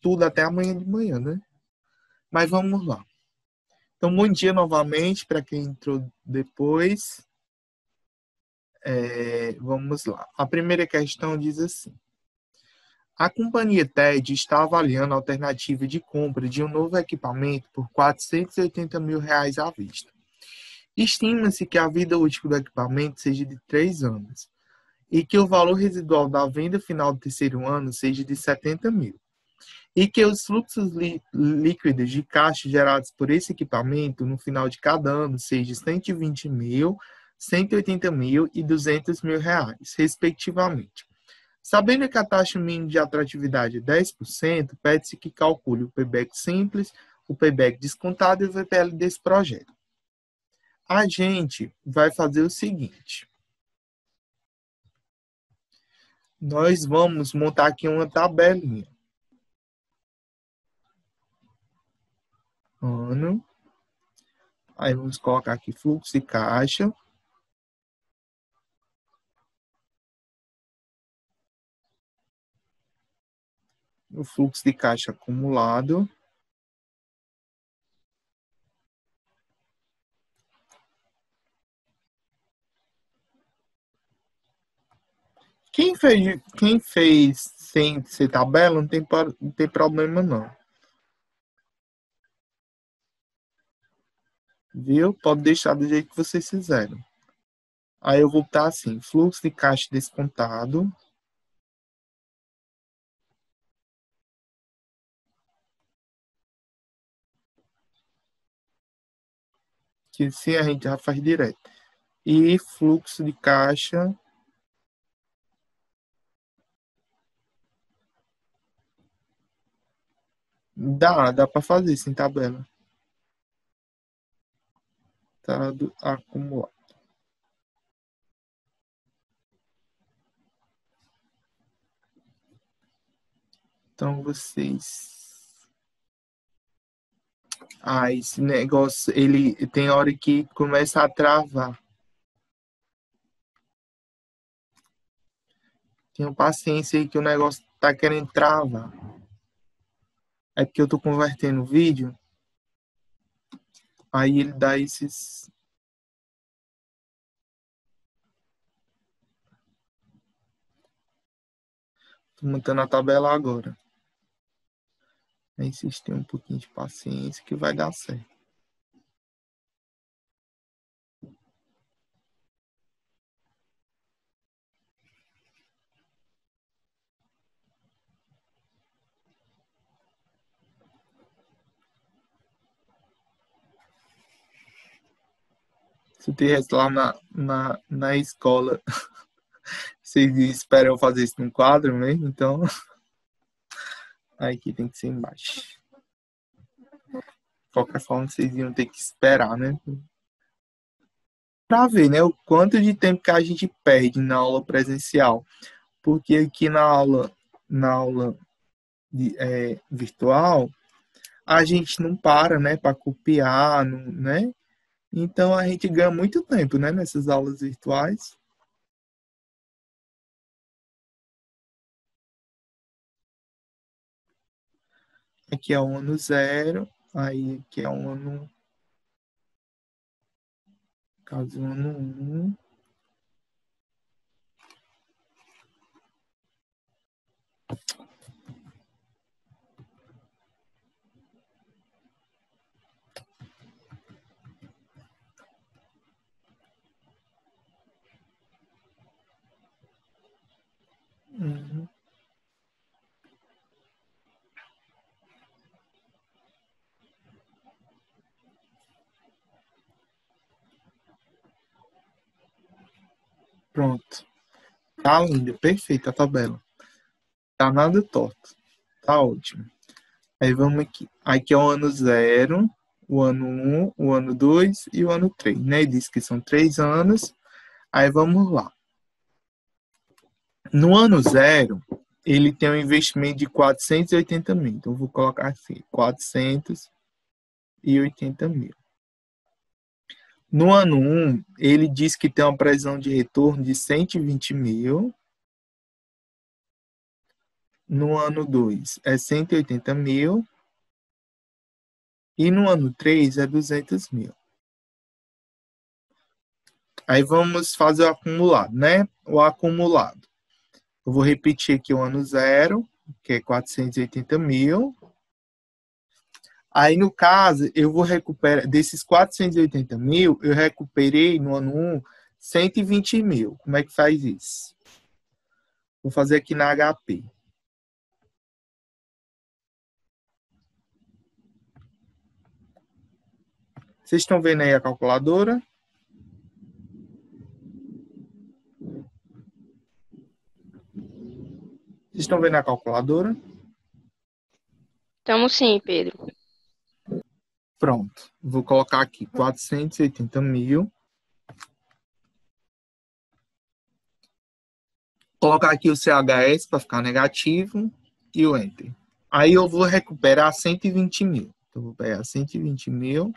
tudo até amanhã de manhã, né? Mas vamos lá. Então, bom dia novamente para quem entrou depois. Vamos lá. A primeira questão diz assim: a companhia TED está avaliando a alternativa de compra de um novo equipamento por R$ 480 mil à vista. Estima-se que a vida útil do equipamento seja de 3 anos e que o valor residual da venda final do terceiro ano seja de 70 mil. E que os fluxos líquidos de caixa gerados por esse equipamento no final de cada ano sejam 120 mil, 180 mil e 200 mil reais, respectivamente. Sabendo que a taxa mínima de atratividade é 10%, pede-se que calcule o payback simples, o payback descontado e o VPL desse projeto. A gente vai fazer o seguinte. Nós vamos montar aqui uma tabelinha. Ano. Aí vamos colocar aqui fluxo de caixa. O fluxo de caixa acumulado. Quem fez sem ser tabela, não tem problema não. Viu? Pode deixar do jeito que vocês fizeram. Aí eu vou botar assim, fluxo de caixa descontado. Que se a gente já faz direto. E fluxo de caixa. Dá para fazer sem tabela. Estado acumulado. Então vocês. Esse negócio, ele tem hora que começa a travar. Tenha paciência aí que o negócio tá querendo travar. É porque eu tô convertendo o vídeo. Aí ele dá esses. Tô montando a tabela agora. Aí vocês têm um pouquinho de paciência que vai dar certo. Se eu tivesse lá na escola, vocês esperam eu fazer isso num quadro mesmo, então. Aí aqui tem que ser embaixo. De qualquer forma, vocês iam ter que esperar, né? Para ver, né, o quanto de tempo que a gente perde na aula presencial. Porque aqui na aula virtual, a gente não para, né, para copiar, não, né? Então a gente ganha muito tempo, né, nessas aulas virtuais. Aqui é o ano 0, aí aqui é o ano, caso o ano 1. Uhum. Pronto. Tá linda, perfeita a tabela. Tá nada torto. Tá ótimo. Aí vamos aqui. Aqui é o ano 0, o ano 1, o ano 2 e o ano 3, né? Diz que são 3 anos. Aí vamos lá. No ano 0, ele tem um investimento de 480 mil. Então, eu vou colocar assim, 480 mil. No ano 1, ele diz que tem uma previsão de retorno de 120 mil. No ano 2 é 180 mil. E no ano 3 é 200 mil. Aí vamos fazer o acumulado, né? O acumulado. Eu vou repetir aqui o ano 0, que é 480 mil. Aí, no caso, eu vou recuperar, desses 480 mil, eu recuperei no ano 1 120 mil. Como é que faz isso? Vou fazer aqui na HP. Vocês estão vendo aí a calculadora? Vocês estão vendo a calculadora? Estamos sim, Pedro. Pronto. Vou colocar aqui 480 mil. Colocar aqui o CHS para ficar negativo e o Enter. Aí eu vou recuperar 120 mil. Então, vou pegar 120 mil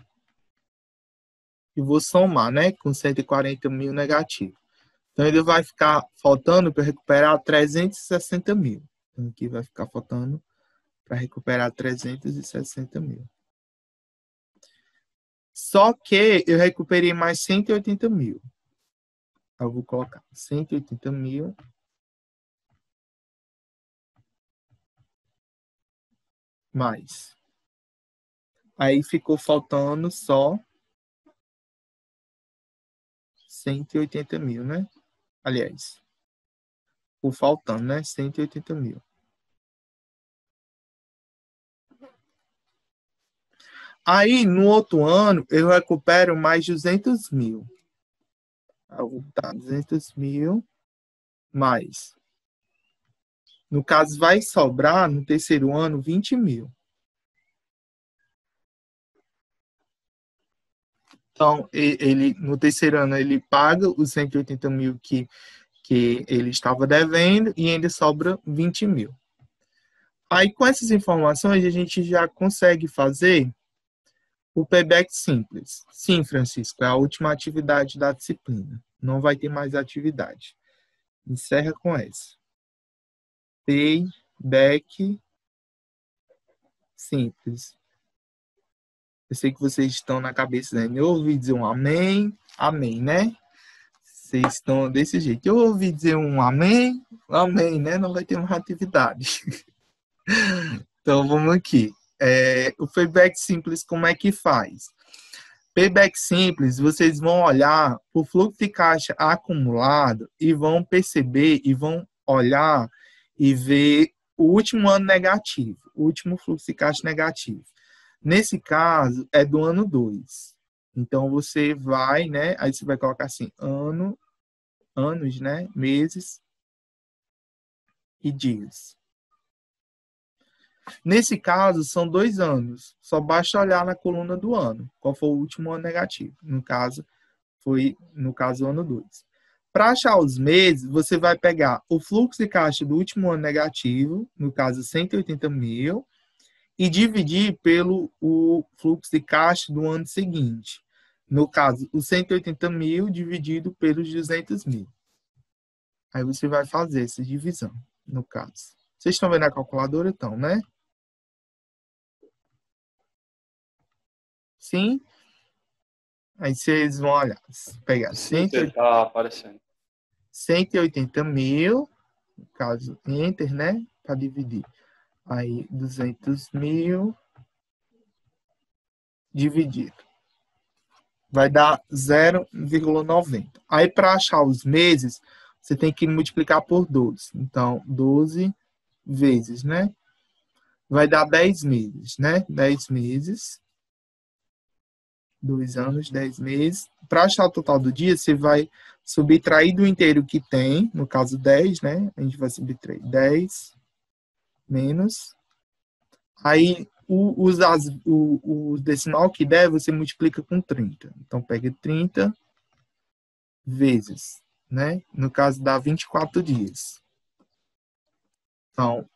e vou somar, né, com 140 mil negativo. Então, ele vai ficar faltando para recuperar 360 mil. Então, aqui vai ficar faltando para recuperar 360 mil. Só que eu recuperei mais 180 mil. Eu vou colocar 180 mil mais. Aí ficou faltando só 180 mil, né? Aliás, ficou faltando, né? 180 mil. Aí, no outro ano, eu recupero mais 200 mil. Eu vou botar 200 mil mais. No caso, vai sobrar, no terceiro ano, 20 mil. Então, ele, no terceiro ano, ele paga os 180 mil que ele estava devendo e ainda sobra 20 mil. Aí, com essas informações, a gente já consegue fazer o payback simples. Sim, Francisco, é a última atividade da disciplina. Não vai ter mais atividade. Encerra com essa. Payback simples. Eu sei que vocês estão na cabeça, né? Eu ouvi dizer um amém, amém, né? Vocês estão desse jeito. Eu ouvi dizer um amém, amém, né? Não vai ter mais atividade. Então, vamos aqui. O payback simples, como é que faz? Payback simples, vocês vão olhar o fluxo de caixa acumulado e vão perceber e vão olhar e ver o último ano negativo, o último fluxo de caixa negativo. Nesse caso, é do ano 2. Então, você vai, né? Aí você vai colocar assim, anos, né? Meses e dias. Nesse caso, são 2 anos. Só basta olhar na coluna do ano. Qual foi o último ano negativo? No caso, foi, o ano 2. Para achar os meses, você vai pegar o fluxo de caixa do último ano negativo, no caso 180 mil, e dividir pelo o fluxo de caixa do ano seguinte. No caso, os 180 mil dividido pelos 200 mil. Aí você vai fazer essa divisão, no caso. Vocês estão vendo a calculadora, então, né? Sim? Aí vocês vão olhar, pegar Sim, Pedro, tá aparecendo. 180 mil, no caso, enter, né? Para dividir. Aí, 200 mil dividido. Vai dar 0,90. Aí, para achar os meses, você tem que multiplicar por 12. Então, 12 vezes, né? Vai dar 10 meses, né? 10 meses. 2 anos, 10 meses. Para achar o total do dia, você vai subtrair do inteiro que tem, no caso 10, né? A gente vai subtrair 10 menos. Aí, o decimal que der, você multiplica com 30. Então, pega 30 vezes, né? No caso, dá 24 dias. Então,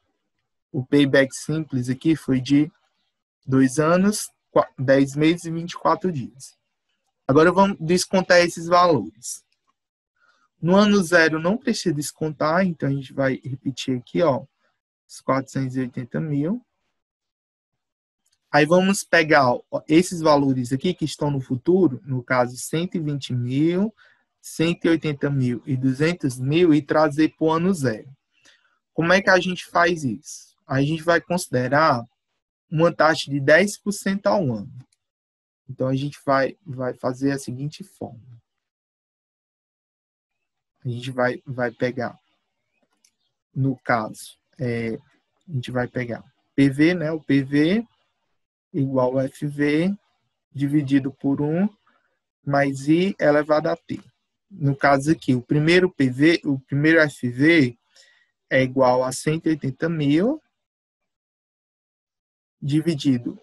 o payback simples aqui foi de 2 anos, 10 meses e 24 dias. Agora, vamos descontar esses valores. No ano 0, não precisa descontar, então a gente vai repetir aqui, ó. os 480 mil. Aí vamos pegar esses valores aqui que estão no futuro, no caso 120 mil, 180 mil e 200 mil, e trazer para o ano zero. Como é que a gente faz isso? A gente vai considerar uma taxa de 10% ao ano. Então, a gente vai fazer a seguinte forma. A gente vai pegar, no caso, a gente vai pegar PV, né? O PV igual a FV dividido por 1 mais I elevado a T. No caso aqui, o primeiro PV, o primeiro FV é igual a 180 mil dividido,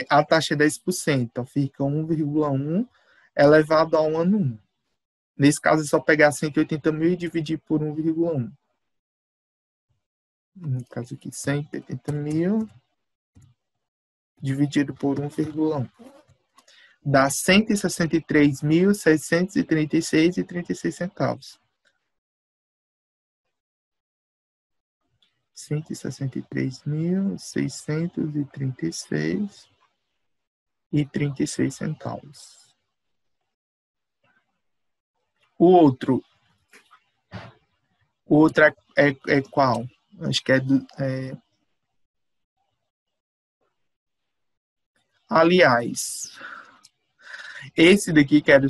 a taxa é 10%, então fica 1,1 elevado ao ano 1. Nesse caso, é só pegar 180 mil e dividir por 1,1. No caso aqui, 180 mil dividido por 1,1. Dá 163.636,36 centavos. 163.636,36 centavos. O outro é qual? Acho que aliás, esse daqui que era o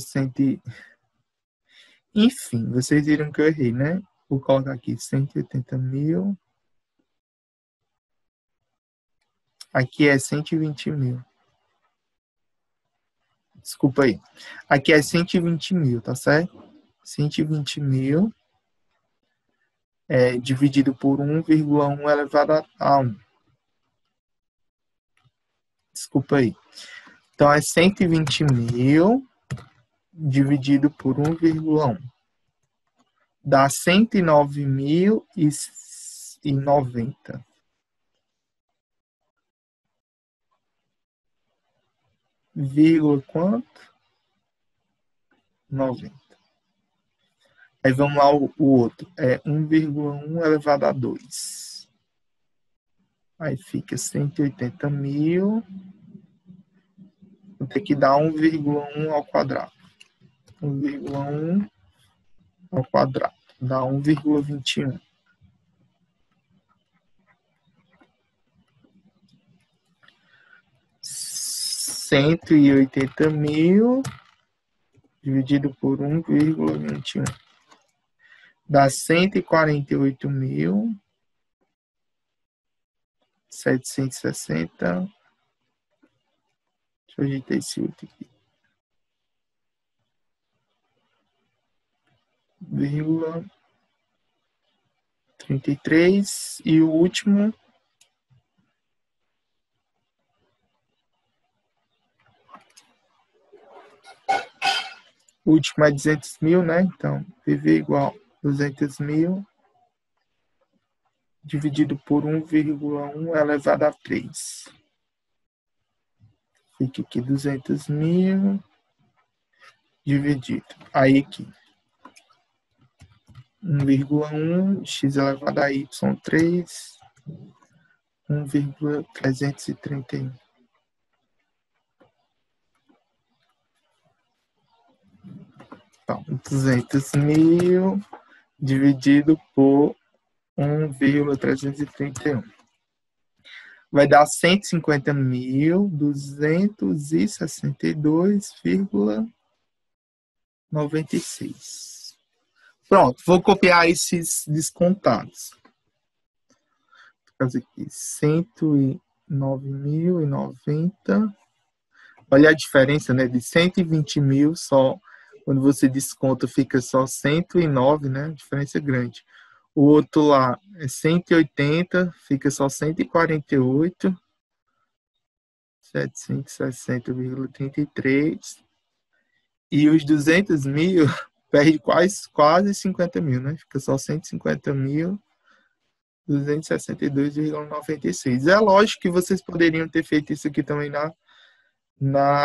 Enfim, vocês viram que eu errei, né? Vou colocar aqui 180 mil. Aqui é 120 mil. Desculpa aí. Aqui é 120 mil, tá certo? 120 mil dividido por 1,1 elevado a 1. Desculpa aí. Então, é 120 mil dividido por 1,1. Dá 109.090. Vírgula quanto? 90. Aí vamos lá o outro. É 1,1 elevado a 2. Aí fica 180 mil. Vou ter que dar 1,1 ao quadrado. 1,1 ao quadrado. Dá 1,21. 180 mil dividido por 1,21. Dá 148.760. Deixa eu ajeitar esse outro aqui. 33. E o último é 200 mil, né? Então, PV igual 200 mil dividido por 1,1 elevado a 3. Fica aqui 200 mil dividido. Aí aqui 1,1 x elevado a y3, 1,331. Então, 200 mil dividido por 1,331. Vai dar 150.262,96. Pronto, vou copiar esses descontados. Vou fazer aqui 109.090. Olha a diferença, né? De 120 mil só. Quando você desconta, fica só 109, né? Diferença grande. O outro lá é 180, fica só 148. 760,33. E os 200 mil perde quase 50 mil, né? Fica só 150.262,96. É lógico que vocês poderiam ter feito isso aqui também na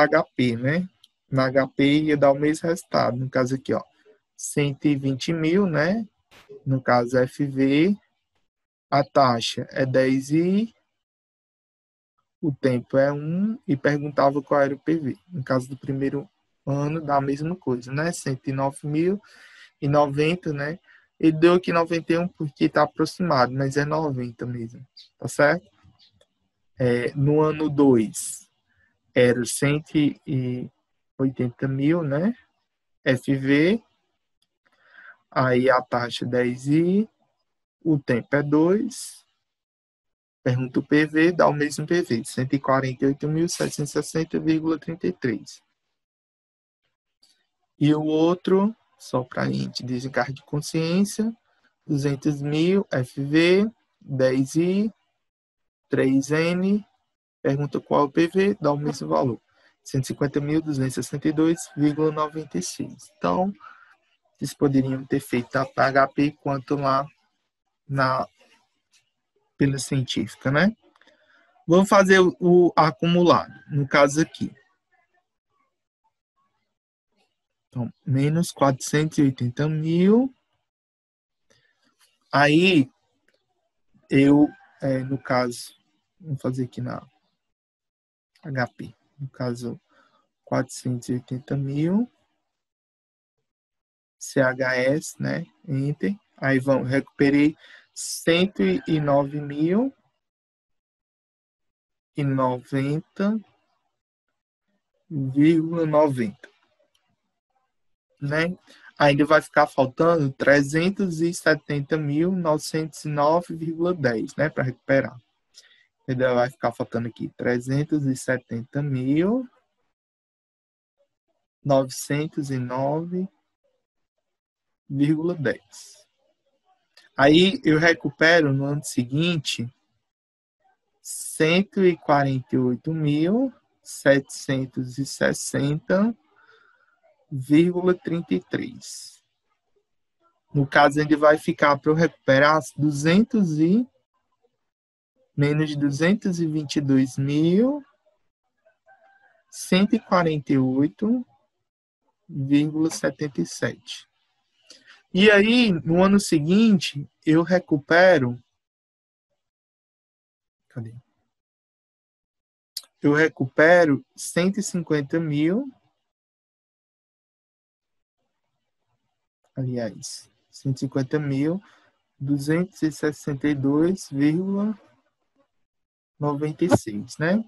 HP, né? Na HP ia dar o mesmo resultado. No caso aqui, ó, 120 mil, né? No caso FV a taxa é 10 e o tempo é 1 e perguntava qual era o PV. No caso do primeiro ano, dá a mesma coisa, né? 109.090, né? Ele deu aqui 91 porque está aproximado, mas é 90 mesmo, tá certo? No ano 2 era 180 mil, né? FV, aí a taxa 10 e o tempo é 2. Pergunta o PV, dá o mesmo PV, 148.760,33. E o outro, só para a gente desencargo de consciência, 200 mil FV, 10I, 3N, pergunta qual é o PV, dá o mesmo valor, 150.262,96. Então, vocês poderiam ter feito tanto na HP quanto lá pela científica, né? Vamos fazer o acumulado, no caso aqui. Então, menos 480 mil. Aí, no caso, vamos fazer aqui na HP. No caso, 480 mil. CHS, né? Enter. Aí, recuperei 109.090,90, né? Ainda vai ficar faltando 370.909,10, né, para recuperar. Ainda vai ficar faltando aqui 370.909,10. Aí eu recupero no ano seguinte 148.760,33. No caso, ainda vai ficar para eu recuperar menos de 222.148,77. E aí, no ano seguinte, eu recupero. Cadê? Eu recupero 150 mil. Aliás, 150.262,96, né?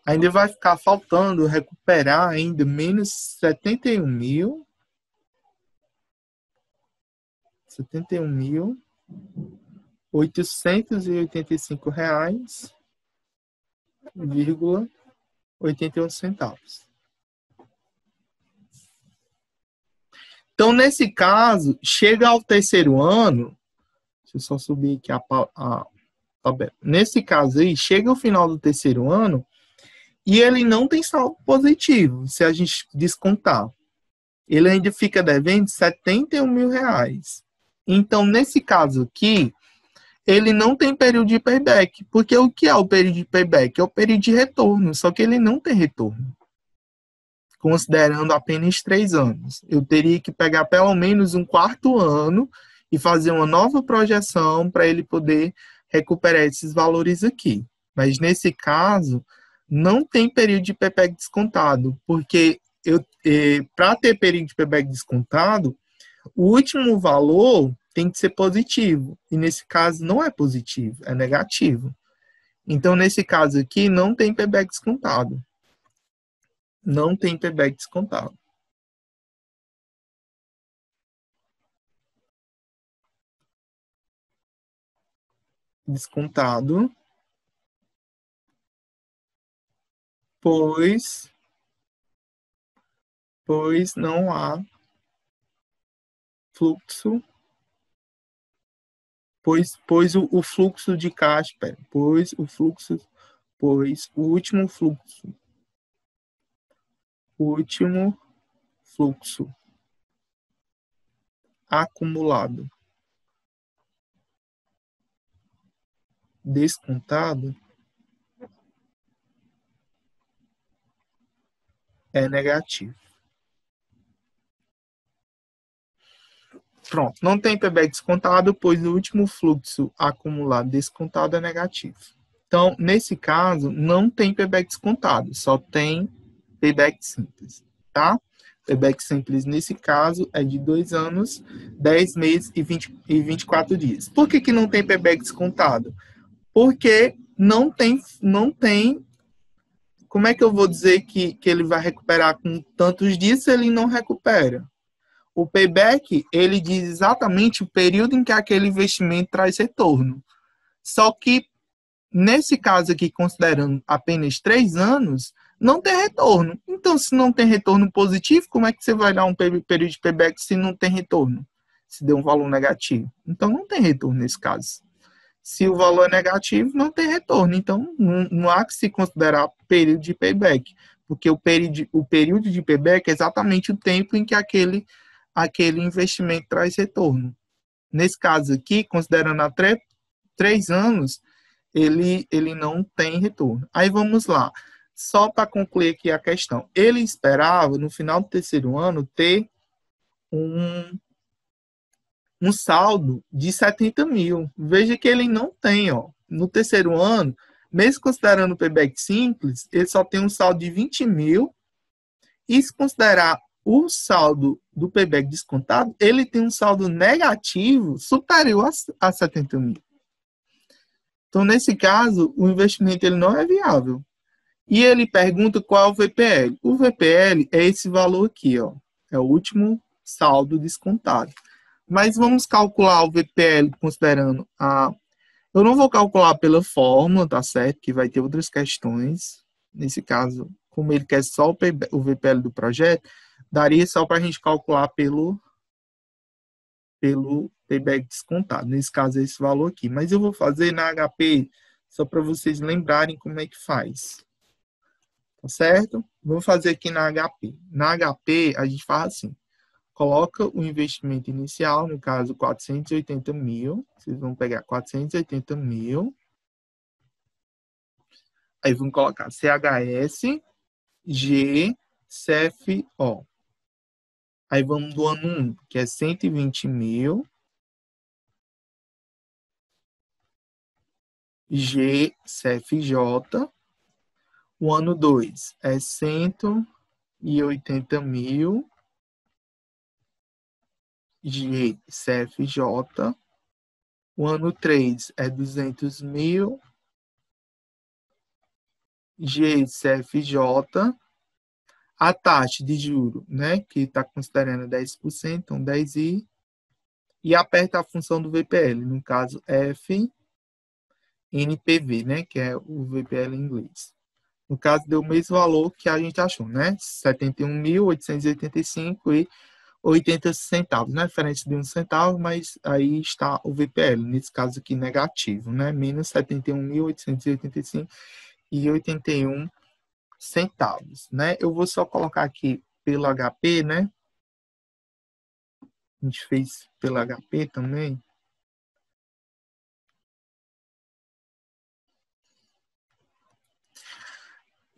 Ainda vai ficar faltando recuperar ainda menos 71.885,81. Então, nesse caso, chega ao terceiro ano, deixa eu só subir aqui a tabela. Nesse caso aí, chega ao final do terceiro ano e ele não tem saldo positivo, se a gente descontar. Ele ainda fica devendo 71 mil reais. Então, nesse caso aqui, ele não tem período de payback, porque o que é o período de payback? É o período de retorno, só que ele não tem retorno, considerando apenas 3 anos. Eu teria que pegar pelo menos um quarto ano e fazer uma nova projeção para ele poder recuperar esses valores aqui. Mas nesse caso, não tem período de payback descontado, porque para ter período de payback descontado, o último valor tem que ser positivo. E nesse caso não é positivo, é negativo. Então, nesse caso aqui, não tem payback descontado. Não tem payback descontado. Descontado, pois não há fluxo, pois o fluxo de caixa, pois o último fluxo acumulado descontado é negativo. Pronto, não tem payback descontado, pois o último fluxo acumulado descontado é negativo. Então, nesse caso, não tem payback descontado, só tem payback simples, tá? Payback simples, nesse caso, é de 2 anos, 10 meses e 24 dias. Por que não tem payback descontado? Porque não tem. Como é que eu vou dizer que ele vai recuperar com tantos dias se ele não recupera? O payback, ele diz exatamente o período em que aquele investimento traz retorno. Só que, nesse caso aqui, considerando apenas 3 anos, não tem retorno. Então, se não tem retorno positivo, como é que você vai dar um período de payback se não tem retorno? Se deu um valor negativo. Então, não tem retorno nesse caso. Se o valor é negativo, não tem retorno. Então, não há que se considerar período de payback, porque o período de payback é exatamente o tempo em que aquele investimento traz retorno. Nesse caso aqui, considerando a 3 anos, ele não tem retorno. Aí vamos lá. Só para concluir aqui a questão. Ele esperava, no final do terceiro ano, ter um saldo de 70 mil. Veja que ele não tem, ó. No terceiro ano, mesmo considerando o payback simples, ele só tem um saldo de 20 mil. E se considerar o saldo do payback descontado, ele tem um saldo negativo superior a 70 mil. Então, nesse caso, o investimento ele não é viável. E ele pergunta qual é o VPL. O VPL é esse valor aqui, ó. É o último saldo descontado. Mas vamos calcular o VPL considerando a... Eu não vou calcular pela fórmula, tá certo? Que vai ter outras questões. Nesse caso, como ele quer só o VPL do projeto, daria só para a gente calcular pelo payback descontado. Nesse caso, é esse valor aqui. Mas eu vou fazer na HP, só para vocês lembrarem como é que faz. Tá certo? Vou fazer aqui na HP. Na HP, a gente faz assim. Coloca o investimento inicial, no caso, 480 mil. Vocês vão pegar 480 mil. Aí vão colocar CHS, G, CFO. Aí vamos do ano 1, que é 120 mil. G, CFJ. O ano 2 é 180 mil. G, CFJ. O ano 3 é 200 mil. G, CFJ. A taxa de juro, né, que está considerando 10%, então 10i, e aperta a função do VPL, no caso F, NPV, né, que é o VPL em inglês. No caso, deu o mesmo valor que a gente achou, né, 71.885,80 centavos, né, diferença de 1 centavo, mas aí está o VPL, nesse caso aqui negativo, né, menos 71.885,81 centavos, né? Eu vou só colocar aqui pelo HP, né? A gente fez pelo HP também.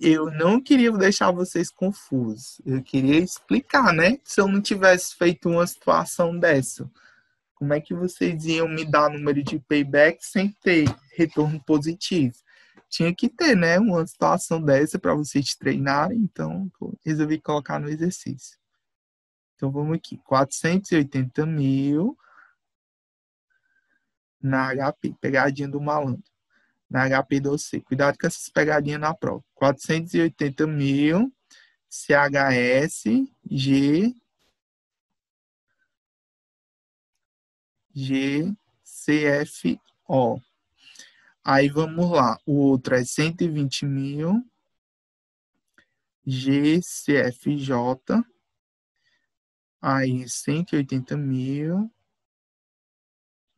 Eu não queria deixar vocês confusos. Eu queria explicar, né? Se eu não tivesse feito uma situação dessa, como é que vocês iam me dar número de payback sem ter retorno positivo? Tinha que ter, né? Uma situação dessa para vocês treinarem. Então, resolvi colocar no exercício. Então, vamos aqui. 480 mil na HP, pegadinha do malandro, na HP2C. Cuidado com essas pegadinhas na prova. 480 mil, CHS, CFO. Aí vamos lá. O outro é 120 mil, GCFJ. Aí 180 mil,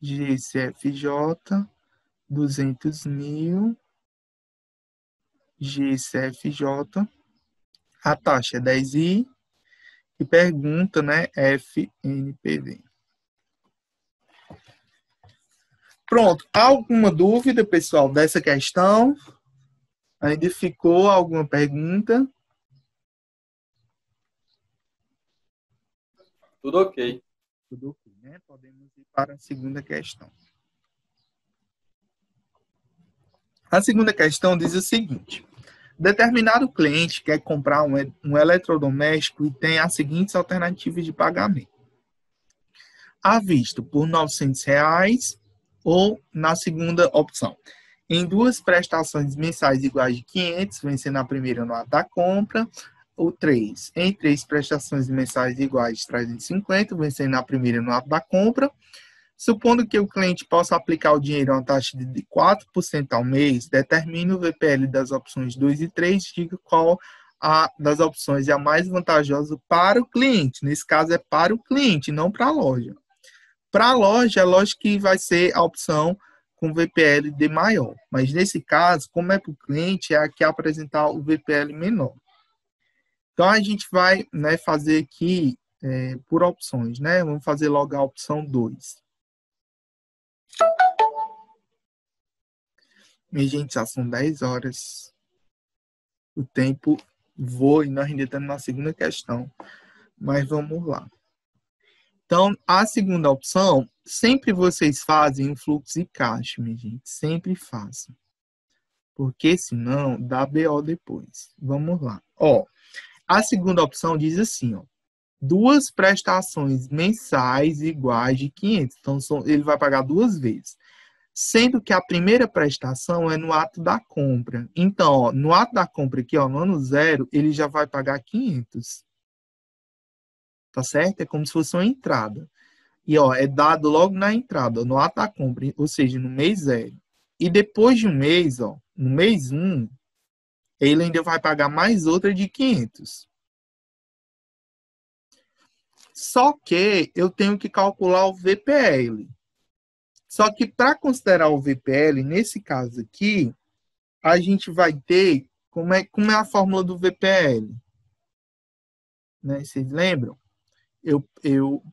GCFJ. 200 mil, GCFJ. A taxa é 10i e pergunta, né, FNPV. Pronto. Alguma dúvida, pessoal, dessa questão? Ainda ficou alguma pergunta? Tudo ok. Tudo ok, né? né? Podemos ir para a segunda questão. A segunda questão diz o seguinte: determinado cliente quer comprar um eletrodoméstico e tem as seguintes alternativas de pagamento: à vista por R$ 900 ou na segunda opção, em duas prestações mensais iguais de 500, vencendo a primeira no ato da compra, ou 3, em três prestações mensais iguais de 350, vencendo a primeira no ato da compra. Supondo que o cliente possa aplicar o dinheiro a uma taxa de 4% ao mês, determine o VPL das opções 2 e 3, diga qual das opções é a mais vantajosa para o cliente. Nesse caso é para o cliente, não para a loja. Para a loja, é lógico que vai ser a opção com VPL de maior. Mas nesse caso, como é para o cliente, é a que apresentar o VPL menor. Então, a gente vai, né, fazer aqui por opções, né? Vamos fazer logo a opção 2. Minha gente, já são 10 horas. O tempo voa e nós ainda estamos na segunda questão. Mas vamos lá. Então, a segunda opção, sempre vocês fazem o fluxo de caixa, minha gente. Sempre façam. Porque senão dá BO depois. Vamos lá. Ó, a segunda opção diz assim, ó. Duas prestações mensais iguais de 500. Então, ele vai pagar duas vezes. Sendo que a primeira prestação é no ato da compra. Então, ó, no ato da compra aqui, ó, no ano 0, ele já vai pagar 500. Tá certo? É como se fosse uma entrada. E, ó, é dado logo na entrada, no ato da compra, ou seja, no mês 0. E depois de um mês, ó, no mês 1, ele ainda vai pagar mais outra de 500. Só que eu tenho que calcular o VPL. Só que para considerar o VPL, nesse caso aqui, a gente vai ter, como é a fórmula do VPL? Né? Vocês lembram? Eu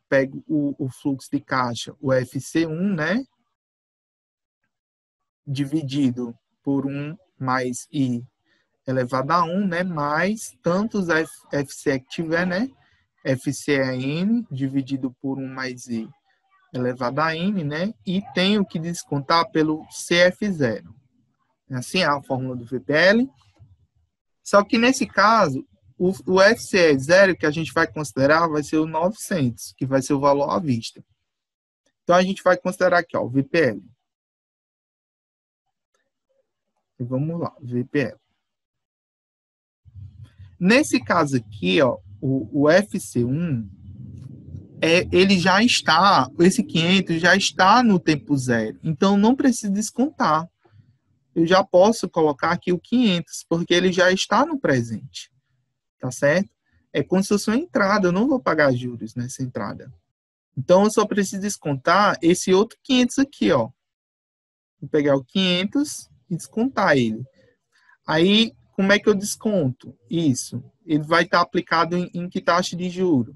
pego o fluxo de caixa, o FC1, né? Dividido por 1 mais I elevado a 1, né? Mais tantos FC que tiver, né? FC é N, dividido por 1 mais I elevado a N, né? E tenho que descontar pelo CF0. Assim é a fórmula do VPL. Só que nesse caso, o FCE0 que a gente vai considerar vai ser o 900, que vai ser o valor à vista. Então, a gente vai considerar aqui, ó, o VPL. E vamos lá, VPL. Nesse caso aqui, ó, o FC1, ele já está, esse 500 já está no tempo 0. Então, não precisa descontar. Eu já posso colocar aqui o 500, porque ele já está no presente. Tá certo? É como se fosse uma entrada, eu não vou pagar juros nessa entrada. Então, eu só preciso descontar esse outro 500 aqui, ó. Vou pegar o 500 e descontar ele. Aí, como é que eu desconto isso? Ele vai estar aplicado em que taxa de juro?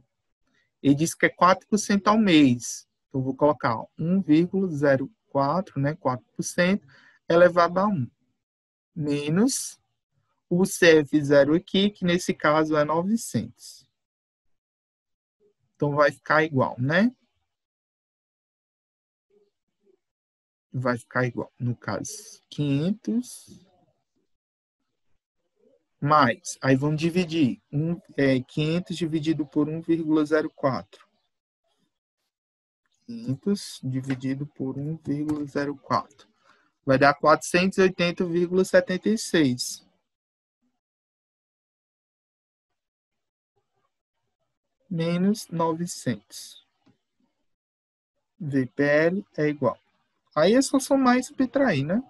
Ele diz que é 4% ao mês. Então, eu vou colocar 1,04, né, 4%, elevado a 1. Menos o CF0 aqui, que nesse caso é 900. Então, vai ficar igual, né? Vai ficar igual, no caso, 500 mais, aí vamos dividir, 500 dividido por 1,04. 500 dividido por 1,04. Vai dar 480,76. Menos 900. VPL é igual. Aí é só somar e subtrair, né?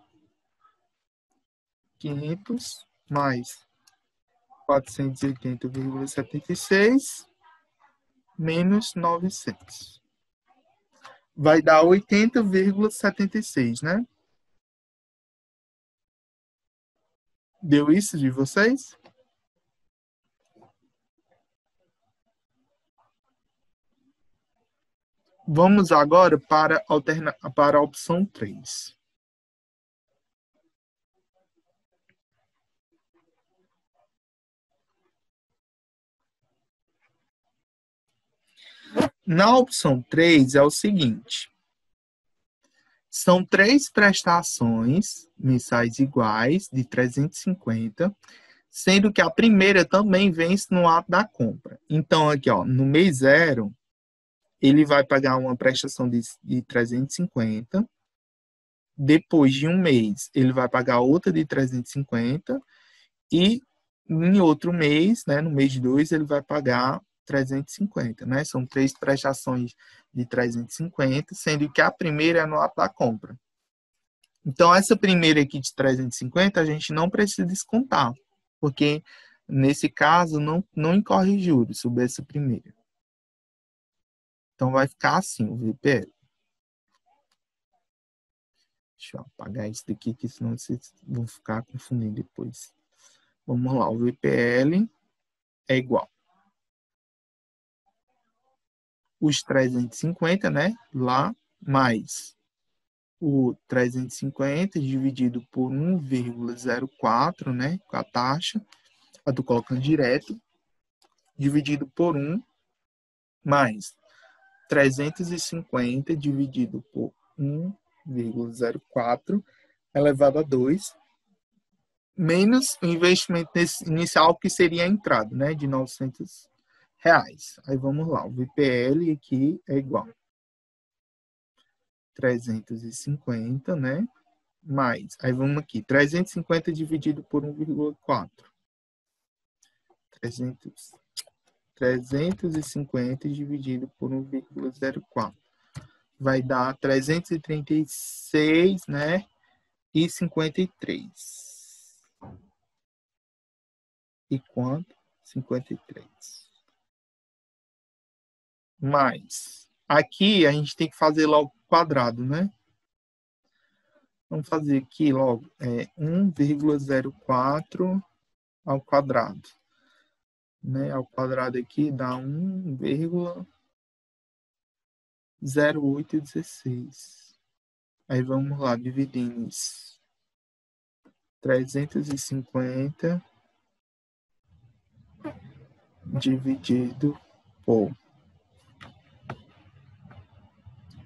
500 mais 480,76 menos 900. Vai dar 80,76, né? Deu isso de vocês? Vamos agora para a opção 3. Na opção 3 é o seguinte. São 3 prestações mensais iguais de 350, sendo que a primeira também vence no ato da compra. Então, aqui, ó, no mês 0, ele vai pagar uma prestação de 350. Depois de um mês, ele vai pagar outra de 350. E em outro mês, né, no mês 2, ele vai pagar 350, né? São 3 prestações de 350, sendo que a primeira é no ato da compra. Então, essa primeira aqui de 350, a gente não precisa descontar, porque nesse caso não incorre juros sobre essa primeira. Então, vai ficar assim o VPL. Deixa eu apagar isso daqui, que senão vocês vão ficar confundindo depois. Vamos lá, o VPL é igual os 350, né, lá, mais o 350 dividido por 1,04, né, com a taxa, eu tô colocando direto, dividido por 1, mais 350 dividido por 1,04 elevado a 2, menos o investimento inicial, que seria a entrada, né, de R$900. Aí vamos lá, o VPL aqui é igual 350, né? Mais, aí vamos aqui, 350 dividido por 1,4. 350 dividido por 1,04. Vai dar 336, né? E 53. E quanto? 53. Mais. Aqui a gente tem que fazer logo o quadrado, né? Vamos fazer aqui logo 1,04 ao quadrado. Né? Ao quadrado aqui dá 1,0816. Aí vamos lá, dividindo isso. 350 dividido por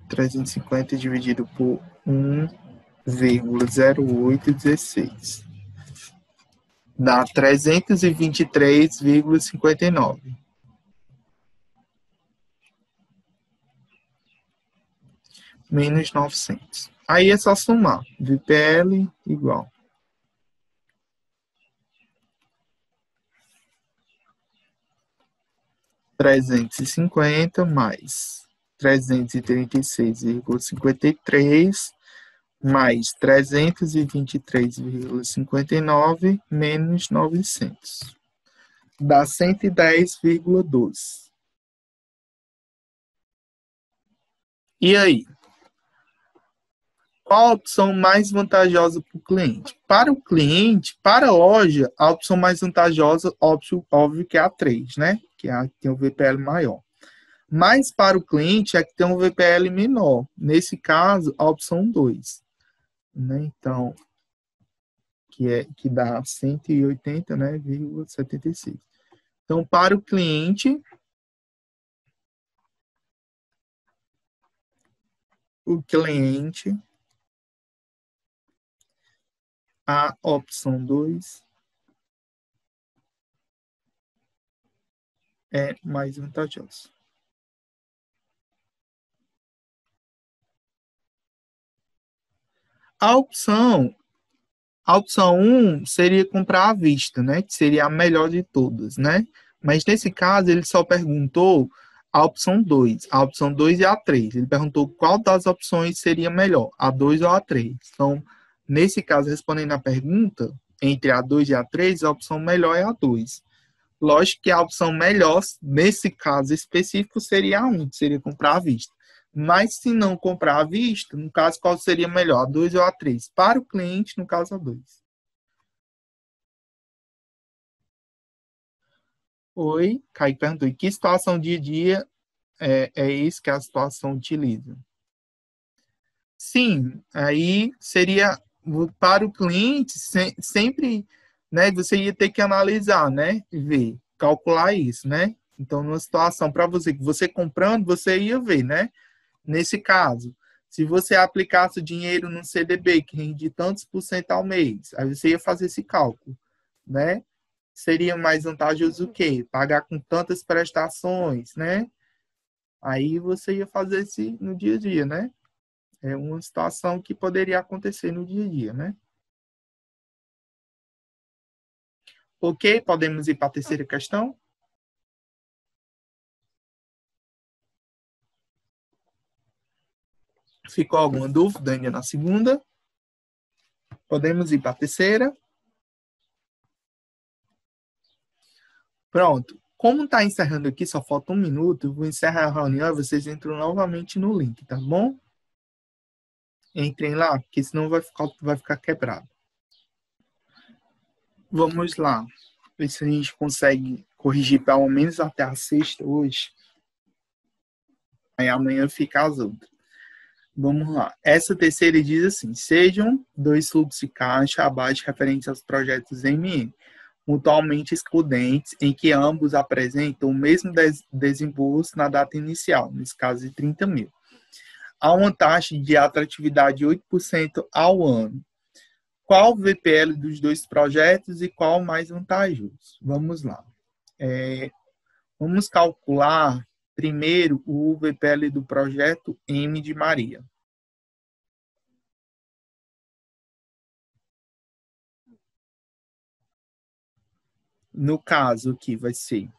350 dividido por 1,0816. Dá 323,59. Menos 900. Aí é só somar. VPL igual 350 mais 336,53 mais 323,59 menos 900. Dá 110,12. E aí? Qual a opção mais vantajosa para o cliente? Para o cliente, para a loja, a opção mais vantajosa, óbvio que é a 3, né? Que é a que tem o VPL maior. Mas para o cliente é que tem um VPL menor. Nesse caso, a opção 2. Né? Então, que dá 180, né, 76. Então, para o cliente, a opção 2 é mais vantajosa. A opção 1 seria comprar à vista, né? Que seria a melhor de todas, né? Mas nesse caso, ele só perguntou a opção 2. A opção 2 e a 3. Ele perguntou qual das opções seria melhor, a 2 ou a 3. Então, nesse caso, respondendo a pergunta, entre a 2 e a 3, a opção melhor é a 2. Lógico que a opção melhor, nesse caso específico, seria a 1, que seria comprar à vista. Mas se não comprar à vista, no caso, qual seria melhor, a 2 ou a 3? Para o cliente, no caso, a 2. Oi, Kaique perguntou, em que situação dia a dia é isso que a situação utiliza? Sim, aí seria para o cliente sempre, né? Você ia ter que analisar, né? Ver, calcular isso, né? Então, numa situação para você, que você comprando, você ia ver, né? Nesse caso, se você aplicasse o dinheiro no CDB, que rende tantos por cento ao mês, aí você ia fazer esse cálculo, né? Seria mais vantajoso o quê? Pagar com tantas prestações, né? Aí você ia fazer esse no dia a dia, né? É uma situação que poderia acontecer no dia a dia, né? Ok, podemos ir para a terceira questão? Ficou alguma dúvida ainda na segunda? Podemos ir para a terceira? Pronto. Como está encerrando aqui, só falta 1 minuto, eu vou encerrar a reunião e vocês entram novamente no link, tá bom? Entrem lá, porque senão vai ficar quebrado. Vamos lá. Ver se a gente consegue corrigir pelo menos até a sexta hoje. Aí amanhã fica as outras. Vamos lá. Essa terceira diz assim: sejam dois fluxos de caixa abaixo referentes aos projetos MM, mutuamente excludentes, em que ambos apresentam o mesmo desembolso na data inicial, nesse caso de 30 mil. Há uma taxa de atratividade de 8% ao ano. Qual o VPL dos dois projetos e qual o mais vantajoso? Vamos lá. Vamos calcular primeiro o VPL do projeto M de Maria. No caso aqui vai ser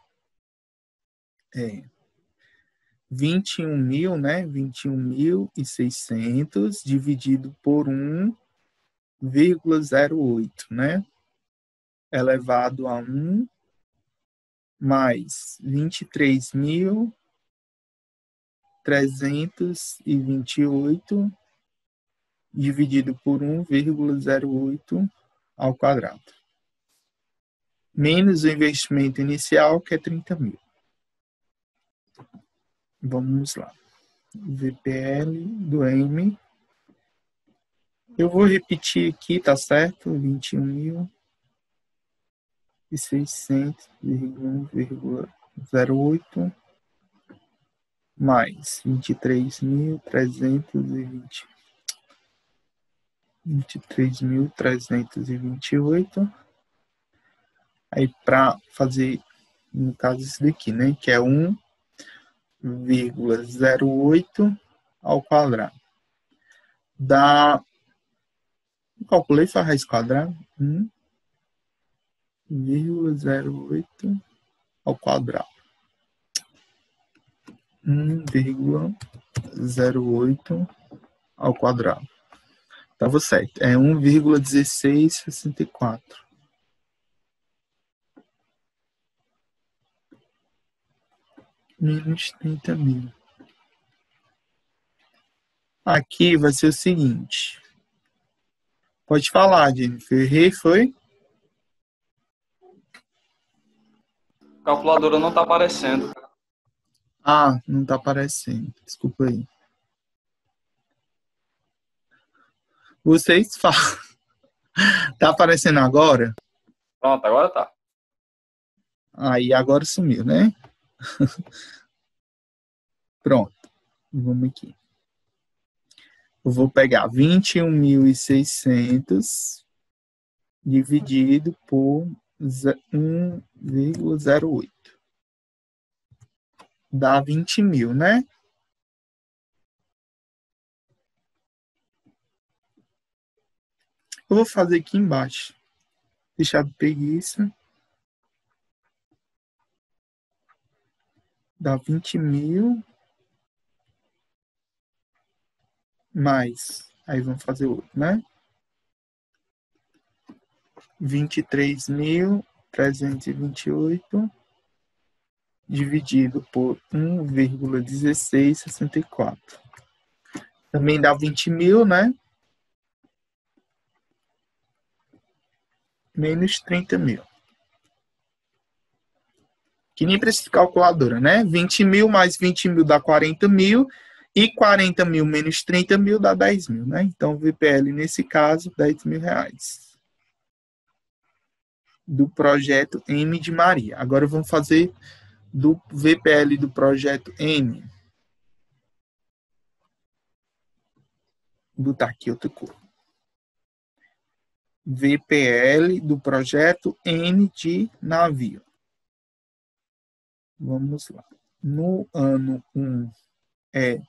21 mil, né? 21.600 dividido por 1,08, né? Elevado a 1 mais 23.328 dividido por 1,08 ao quadrado. Menos o investimento inicial, que é 30 mil. Vamos lá. VPL do M. Eu vou repetir aqui, tá certo? 21.600,1,08 mais 23.328. Aí, para fazer, no caso, isso daqui, né? Que é 1,08 ao quadrado. Dá. Calculei só a raiz quadrada. 1,08 ao quadrado. 1,08 ao quadrado. Estava certo. É 1,1664. Menos 30 mil. Aqui vai ser o seguinte. Pode falar, Jennifer. Errei, foi? A calculadora não está aparecendo. Ah, não está aparecendo. Desculpa aí. Vocês falam. Tá aparecendo agora? Pronto, agora tá. Aí agora sumiu, né? Pronto. Vamos aqui. Eu vou pegar 21.600 dividido por 1,08. Dá 20 mil, né? Eu vou fazer aqui embaixo. Deixar de preguiça. Dá 20 mil. Mais. Aí vamos fazer outro, né? 23.328 dividido por 1,1664. Também dá 20 mil, né? Menos 30 mil. Que nem precisa de calculadora, né? 20 mil mais 20 mil dá 40 mil. E 40 mil menos 30 mil dá 10 mil, né? Então, VPL, nesse caso, 10 mil reais. Do projeto M de Maria. Agora vamos fazer do VPL do projeto N. Vou botar aqui outra cor. VPL do projeto N de navio. Vamos lá. No ano 1 é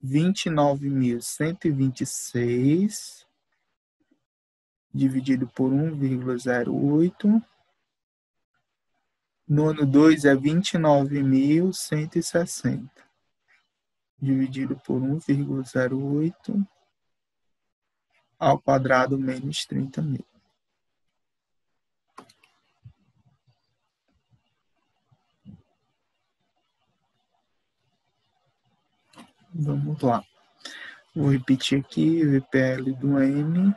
29.126 dividido por 1,08. No ano 2 é 29.160 dividido por 1,08 ao quadrado menos 30.000. Vamos lá. Vou repetir aqui, VPL do N.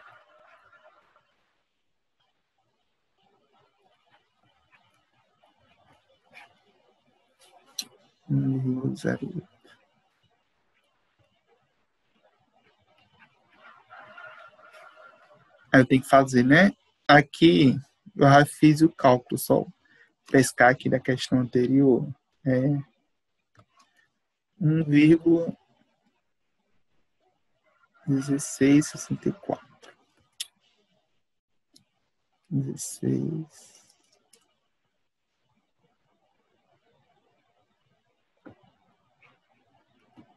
Aí eu tenho que fazer, né? Aqui eu já fiz o cálculo, só pescar aqui da questão anterior. É 1,1664. 16.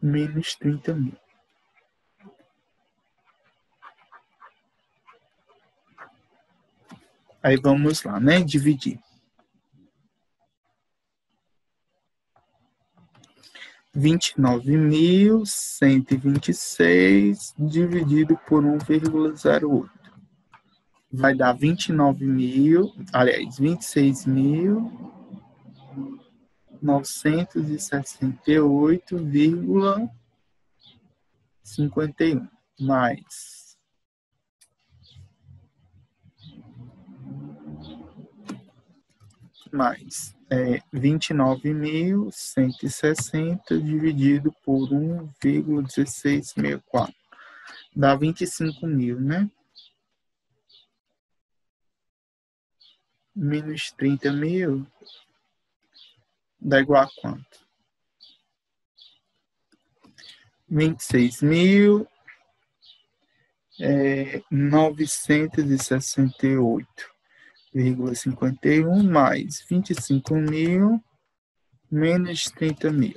Menos 30.000. Aí vamos lá, né? Dividir. 29.126 dividido por 1,08. Vai dar 26.968,51 mais 29.160 dividido por 1,1664. Dá 25.000, né? Menos 30.000 dá igual a quanto? 26.968,51 mais 25.000 menos 30.000.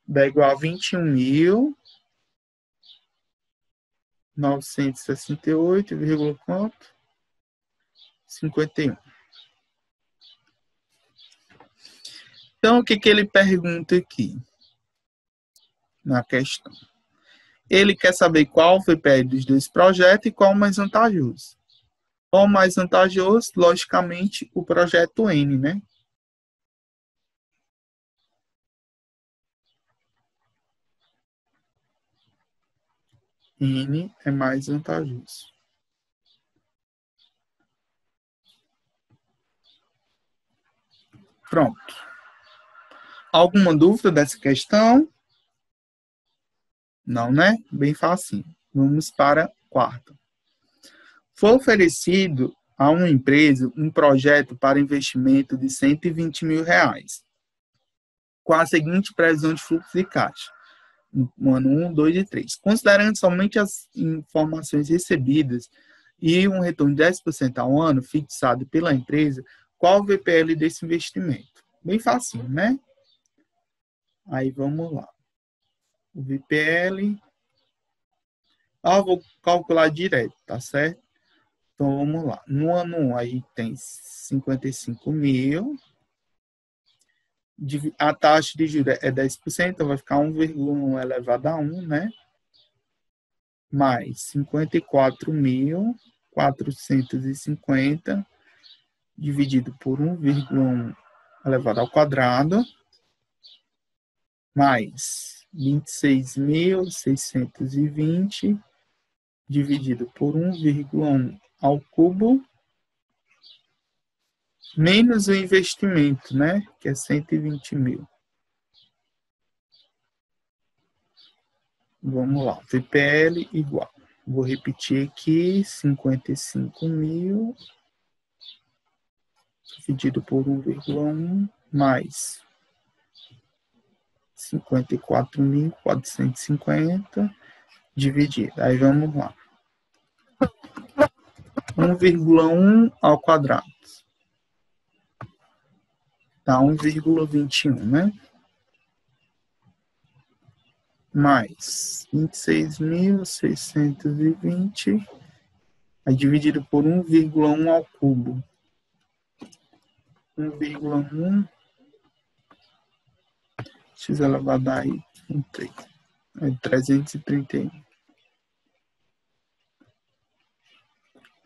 Dá igual a 21.968, quanto? 51. Então, o que ele pergunta aqui na questão? Ele quer saber qual o VPL dos dois projetos e qual o mais vantajoso. Qual o mais vantajoso? Logicamente, o projeto N, né? N é mais vantajoso. Pronto. Alguma dúvida dessa questão? Não, né? Bem fácil. Vamos para a quarta. Foi oferecido a uma empresa um projeto para investimento de R$120.000, com a seguinte previsão de fluxo de caixa. No ano 1, 2 e 3. Considerando somente as informações recebidas e um retorno de 10% ao ano fixado pela empresa, qual o VPL desse investimento? Bem fácil, né? Aí vamos lá. O VPL. Vou calcular direto, tá certo? Então vamos lá. No ano 1 a gente tem 55.000. A taxa de juros é 10%, então vai ficar 1,1 elevado a 1, né? Mais 54.450 dividido por 1,1 elevado ao quadrado, mais 26.620 dividido por 1,1 ao cubo, menos o investimento, né? Que é 120.000. Vamos lá, VPL igual. Vou repetir aqui, 55.000 dividido por 1,1 mais 54.450 dividido. Aí vamos lá. 1,1 ao quadrado. Dá 1,21, né? Mais 26.620, aí dividido por 1,1 ao cubo. 1,1 x elevado a 3. É 331.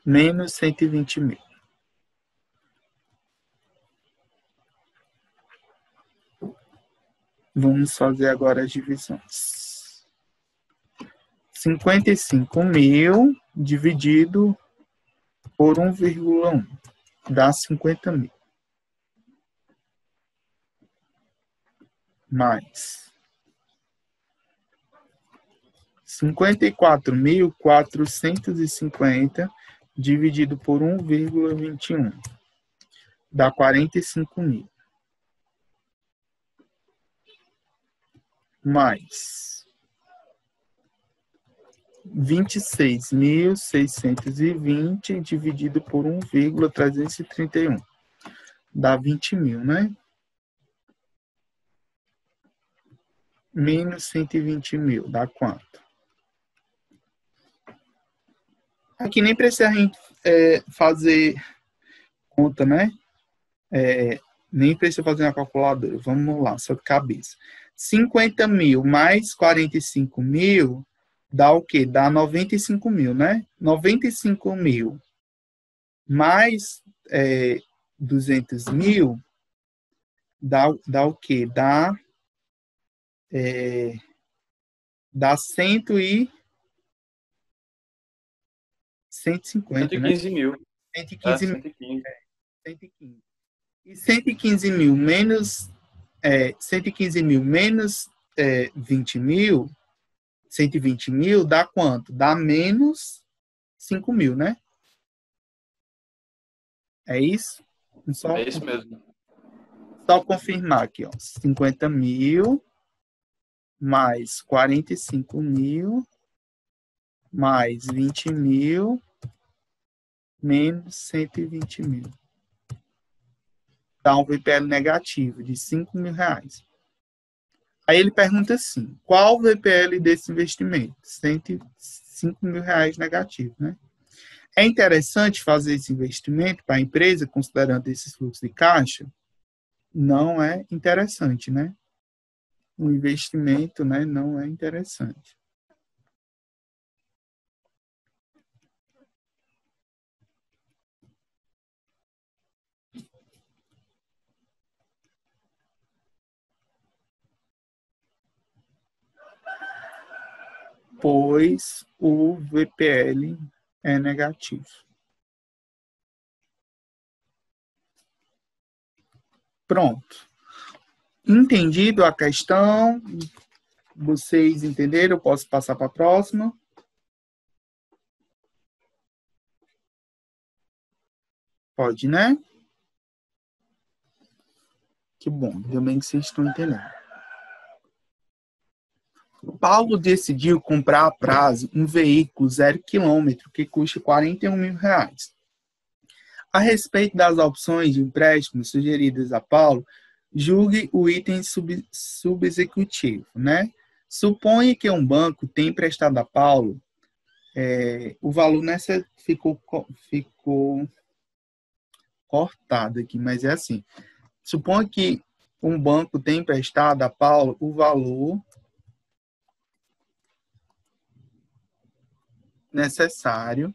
Menos 120.000. Vamos fazer agora as divisões. 55.000 dividido por 1,1 dá 50.000. Mais 54.450 dividido por 1,21 dá 45.000. Mais 26.620 dividido por 1,331 dá 20.000, né? Menos 120.000 dá quanto? Aqui nem precisa a gente fazer conta, né? Nem precisa fazer uma calculadora. Vamos lá, só de cabeça. 50.000 mais 45.000 dá o quê? Dá 95.000, né? 95.000 mais 200.000 dá o quê? Dá 150, né? 115.000. 115 mil. 115. 115. E 115.000 menos 115.000 menos 20.000, 120.000 dá quanto? Dá menos 5.000, né? É isso? É isso mesmo. Só confirmar aqui, ó. 50.000 mais 45.000 mais 20.000 menos 120.000. Dá um VPL negativo de 5.000 reais. Aí ele pergunta assim, qual o VPL desse investimento? 5.000 reais negativo, né? É interessante fazer esse investimento para a empresa, considerando esses fluxos de caixa? Não é interessante, né? O investimento, né, não é interessante. Pois o VPL é negativo. Pronto. Entendido a questão? Vocês entenderam? Eu posso passar para a próxima? Pode, né? Que bom, ainda bem que vocês estão entendendo. Paulo decidiu comprar a prazo um veículo 0 km que custa 41.000 reais. A respeito das opções de empréstimo sugeridas a Paulo, julgue o item subexecutivo, né? Suponha que um banco tenha emprestado a Paulo, o valor nessa ficou cortado aqui, mas é assim. Suponha que um banco tenha emprestado a Paulo o valor necessário,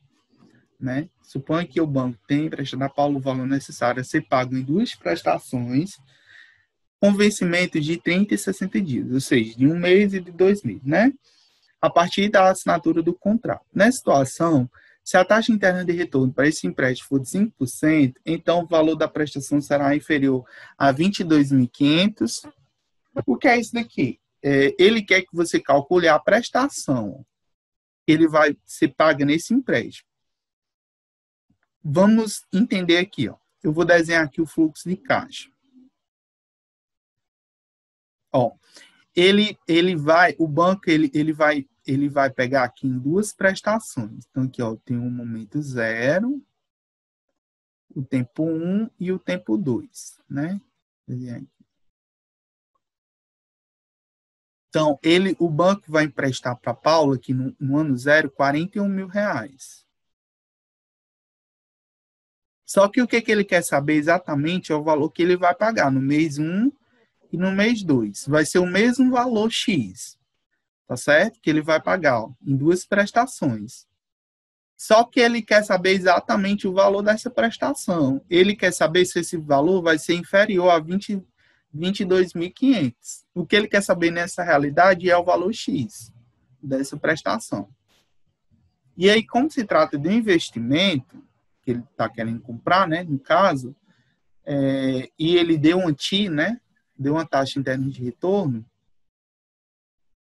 né? Suponha que o banco tenha emprestado a Paulo o valor necessário a ser pago em 2 prestações, com vencimento de 30 e 60 dias, ou seja, de 1 mês e de 2 meses, né? A partir da assinatura do contrato. Nessa situação, se a taxa interna de retorno para esse empréstimo for de 5%, então o valor da prestação será inferior a 22.500. O que é isso daqui? Ele quer que você calcule a prestação que ele vai ser paga nesse empréstimo. Vamos entender aqui, ó. eu vou desenhar aqui o fluxo de caixa. Ó, o banco, ele vai pegar aqui em duas prestações. Então, aqui, ó, tem o momento 0, o tempo 1 e o tempo 2, né? Então, o banco vai emprestar para Paulo, aqui no ano 0, R$41 mil. Só que o que ele quer saber exatamente é o valor que ele vai pagar no mês 1 e no mês 2. Vai ser o mesmo valor X, tá certo? Que ele vai pagar, ó, em duas prestações. Só que ele quer saber exatamente o valor dessa prestação. Ele quer saber se esse valor vai ser inferior a 22.500. O que ele quer saber nessa realidade é o valor X dessa prestação. E aí, como se trata de um investimento, que ele está querendo comprar, né, no caso, e ele deu um TI, né, deu uma taxa interna de retorno,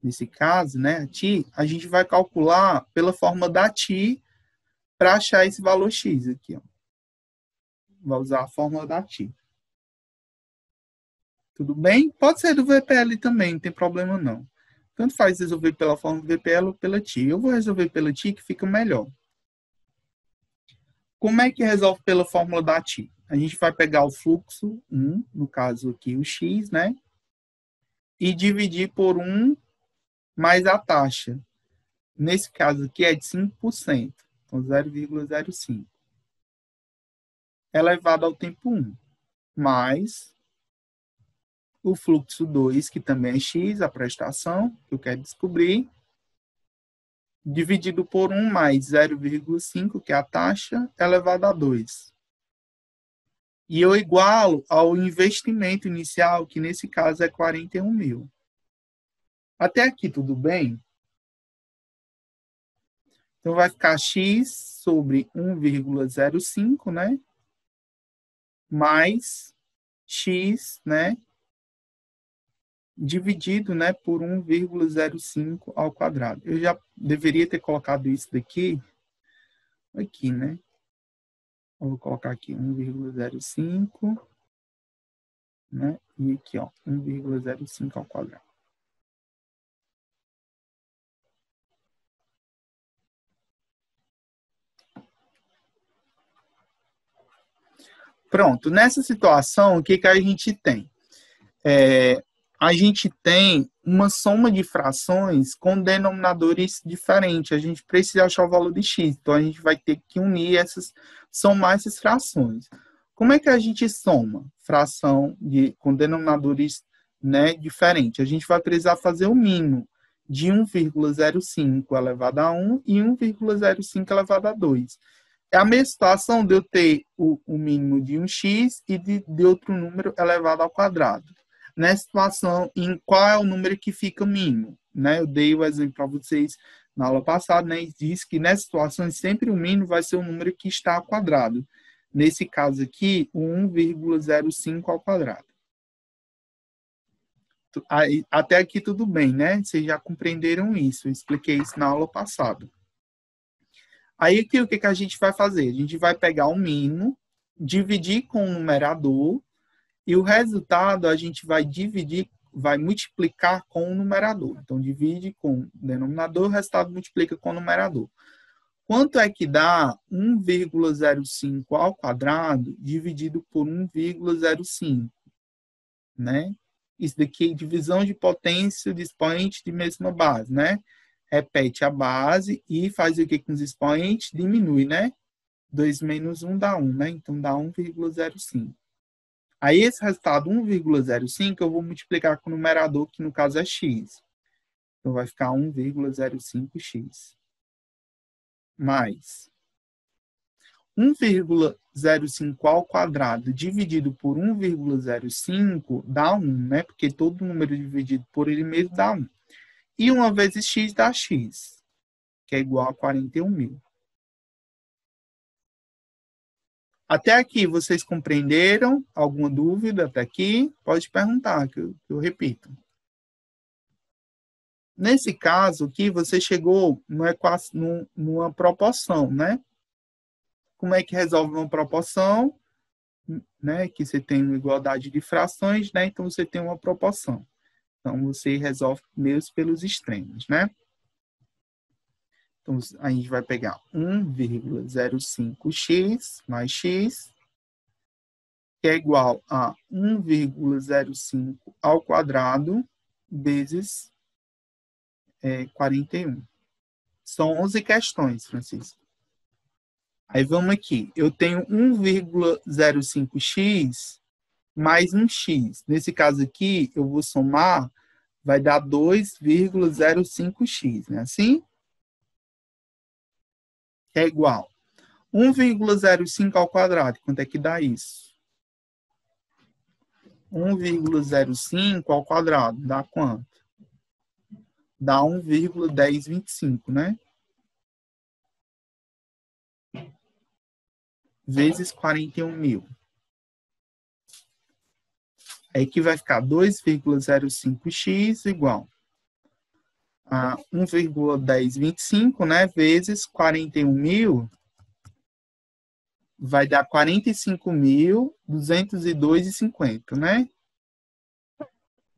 nesse caso, né, a TI, a gente vai calcular pela fórmula da TI para achar esse valor X aqui, ó. Vai usar a fórmula da TI. Tudo bem? Pode ser do VPL também, não tem problema não. Tanto faz resolver pela fórmula VPL ou pela TI. Eu vou resolver pela TI que fica melhor. Como é que resolve pela fórmula da TI? A gente vai pegar o fluxo 1, no caso aqui o X, né? E dividir por 1 mais a taxa. Nesse caso aqui é de 5%. Então, 0,05. Elevado ao tempo 1. Mais o fluxo 2, que também é X, a prestação, que eu quero descobrir, dividido por 1 mais 0,5, que é a taxa, elevado a 2. E eu igualo ao investimento inicial, que nesse caso é 41 mil. Até aqui tudo bem? Então vai ficar X sobre 1,05, né? Mais X, né? Dividido, né, por 1,05 ao quadrado. Eu já deveria ter colocado isso daqui, né? Eu vou colocar aqui 1,05, né? E aqui, ó, 1,05 ao quadrado. Pronto, nessa situação, o que a gente tem? A gente tem uma soma de frações com denominadores diferentes. A gente precisa achar o valor de x, então a gente vai ter que somar essas frações. Como é que a gente soma fração com denominadores, né, diferentes? A gente vai precisar fazer o mínimo de 1,05 elevado a 1 e 1,05 elevado a 2. É a mesma situação de eu ter o mínimo de um x e de outro número elevado ao quadrado. Nessa situação, em qual é o número que fica mínimo? Né? Eu dei o exemplo para vocês na aula passada, né? E disse que nessa situação sempre o mínimo vai ser o número que está ao quadrado. Nesse caso aqui, o 1,05 ao quadrado. Até aqui tudo bem, né? Vocês já compreenderam isso. Eu expliquei isso na aula passada. Aí aqui, o que a gente vai fazer? A gente vai pegar o mínimo, dividir com o numerador, e o resultado a gente vai multiplicar com o numerador. Então, divide com o denominador, o resultado multiplica com o numerador. Quanto é que dá 1,05 ao quadrado dividido por 1,05? Né? Isso daqui é divisão de potência de expoente de mesma base, né? Repete a base e faz o que com os expoentes? Diminui, né? 2 menos 1 dá 1, né? Então, dá 1,05. Aí, esse resultado 1,05 eu vou multiplicar com o numerador, que no caso é x. Então, vai ficar 1,05x. Mais 1,05 ao quadrado dividido por 1,05 dá 1, né? Porque todo número dividido por ele mesmo dá 1. E 1 vezes x dá x, que é igual a 41 mil. Até aqui, vocês compreenderam? Alguma dúvida até aqui? Pode perguntar, que eu repito. Nesse caso aqui, você chegou numa proporção, né? Como é que resolve uma proporção? né, que você tem uma igualdade de frações, né, então você tem uma proporção. Então, você resolve meus pelos extremos, né? Então, a gente vai pegar 1,05x mais x, que é igual a 1,05 ao quadrado vezes 41. São 11 questões, Francisco. Aí vamos aqui. Eu tenho 1,05x mais um x. Nesse caso aqui, eu vou somar, vai dar 2,05x, né? Assim? É igual 1,05 ao quadrado. Quanto é que dá isso? 1,05 ao quadrado. Dá quanto? Dá 1,1025, né? Vezes 41.000. Aí que vai ficar 2,05x igual a 1,1025, né? Vezes 41.000, vai dar 45.202,50, né?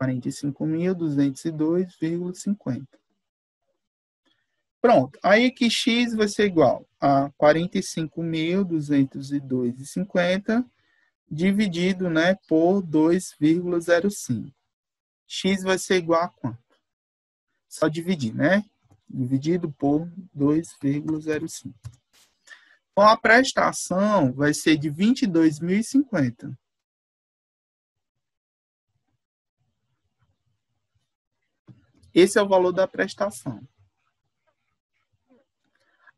45.202,50. Pronto. Aí que x vai ser igual a 45.202,50 dividido, né, por 2,05. X vai ser igual a quanto? Só dividir, né? Dividido por 2,05. Então, a prestação vai ser de 22.050. Esse é o valor da prestação.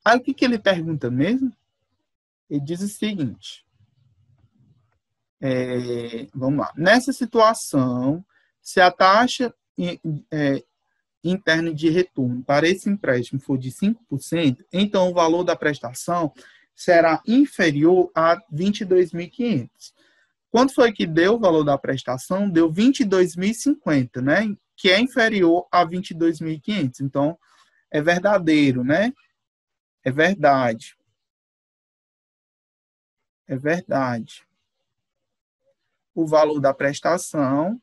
Aí, o que ele pergunta mesmo? Ele diz o seguinte. Vamos lá. Nessa situação, se a taxa interna de retorno para esse empréstimo for de 5%, então o valor da prestação será inferior a 22.500. Quanto foi que deu o valor da prestação? Deu 22.050, né? Que é inferior a 22.500. Então, é verdadeiro, né? É verdade. É verdade. O valor da prestação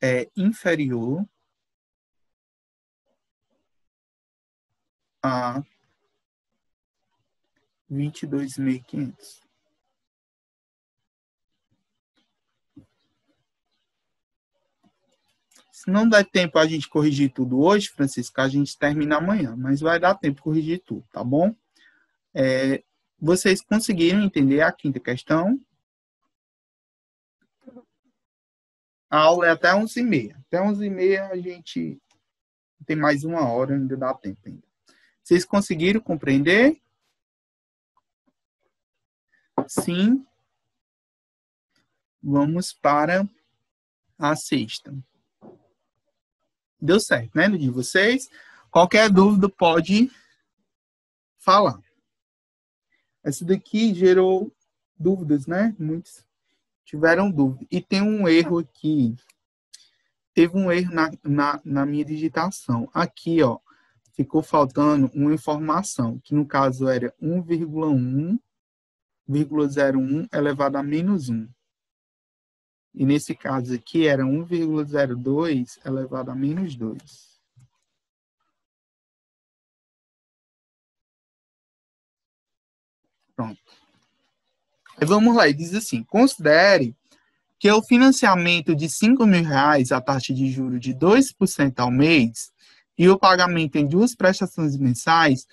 é inferior a 22.500. Se não der tempo a gente corrigir tudo hoje, Francisco, a gente termina amanhã, mas vai dar tempo de corrigir tudo, tá bom? Vocês conseguiram entender a quinta questão? A aula é até 11h30. Até 11h30 a gente tem mais uma hora, ainda dá tempo ainda. Vocês conseguiram compreender? Sim. Vamos para a sexta. Deu certo, né, de vocês? Qualquer dúvida pode falar. Essa daqui gerou dúvidas, né? Muitos tiveram dúvida. E tem um erro aqui. Teve um erro na minha digitação. Aqui, ó, ficou faltando uma informação, que no caso era 1,1,01 elevado a menos 1. E nesse caso aqui era 1,02 elevado a menos 2. Pronto. Aí vamos lá, ele diz assim, considere que o financiamento de R$ 5.000 a taxa de juros de 2% ao mês e o pagamento em 2 prestações mensais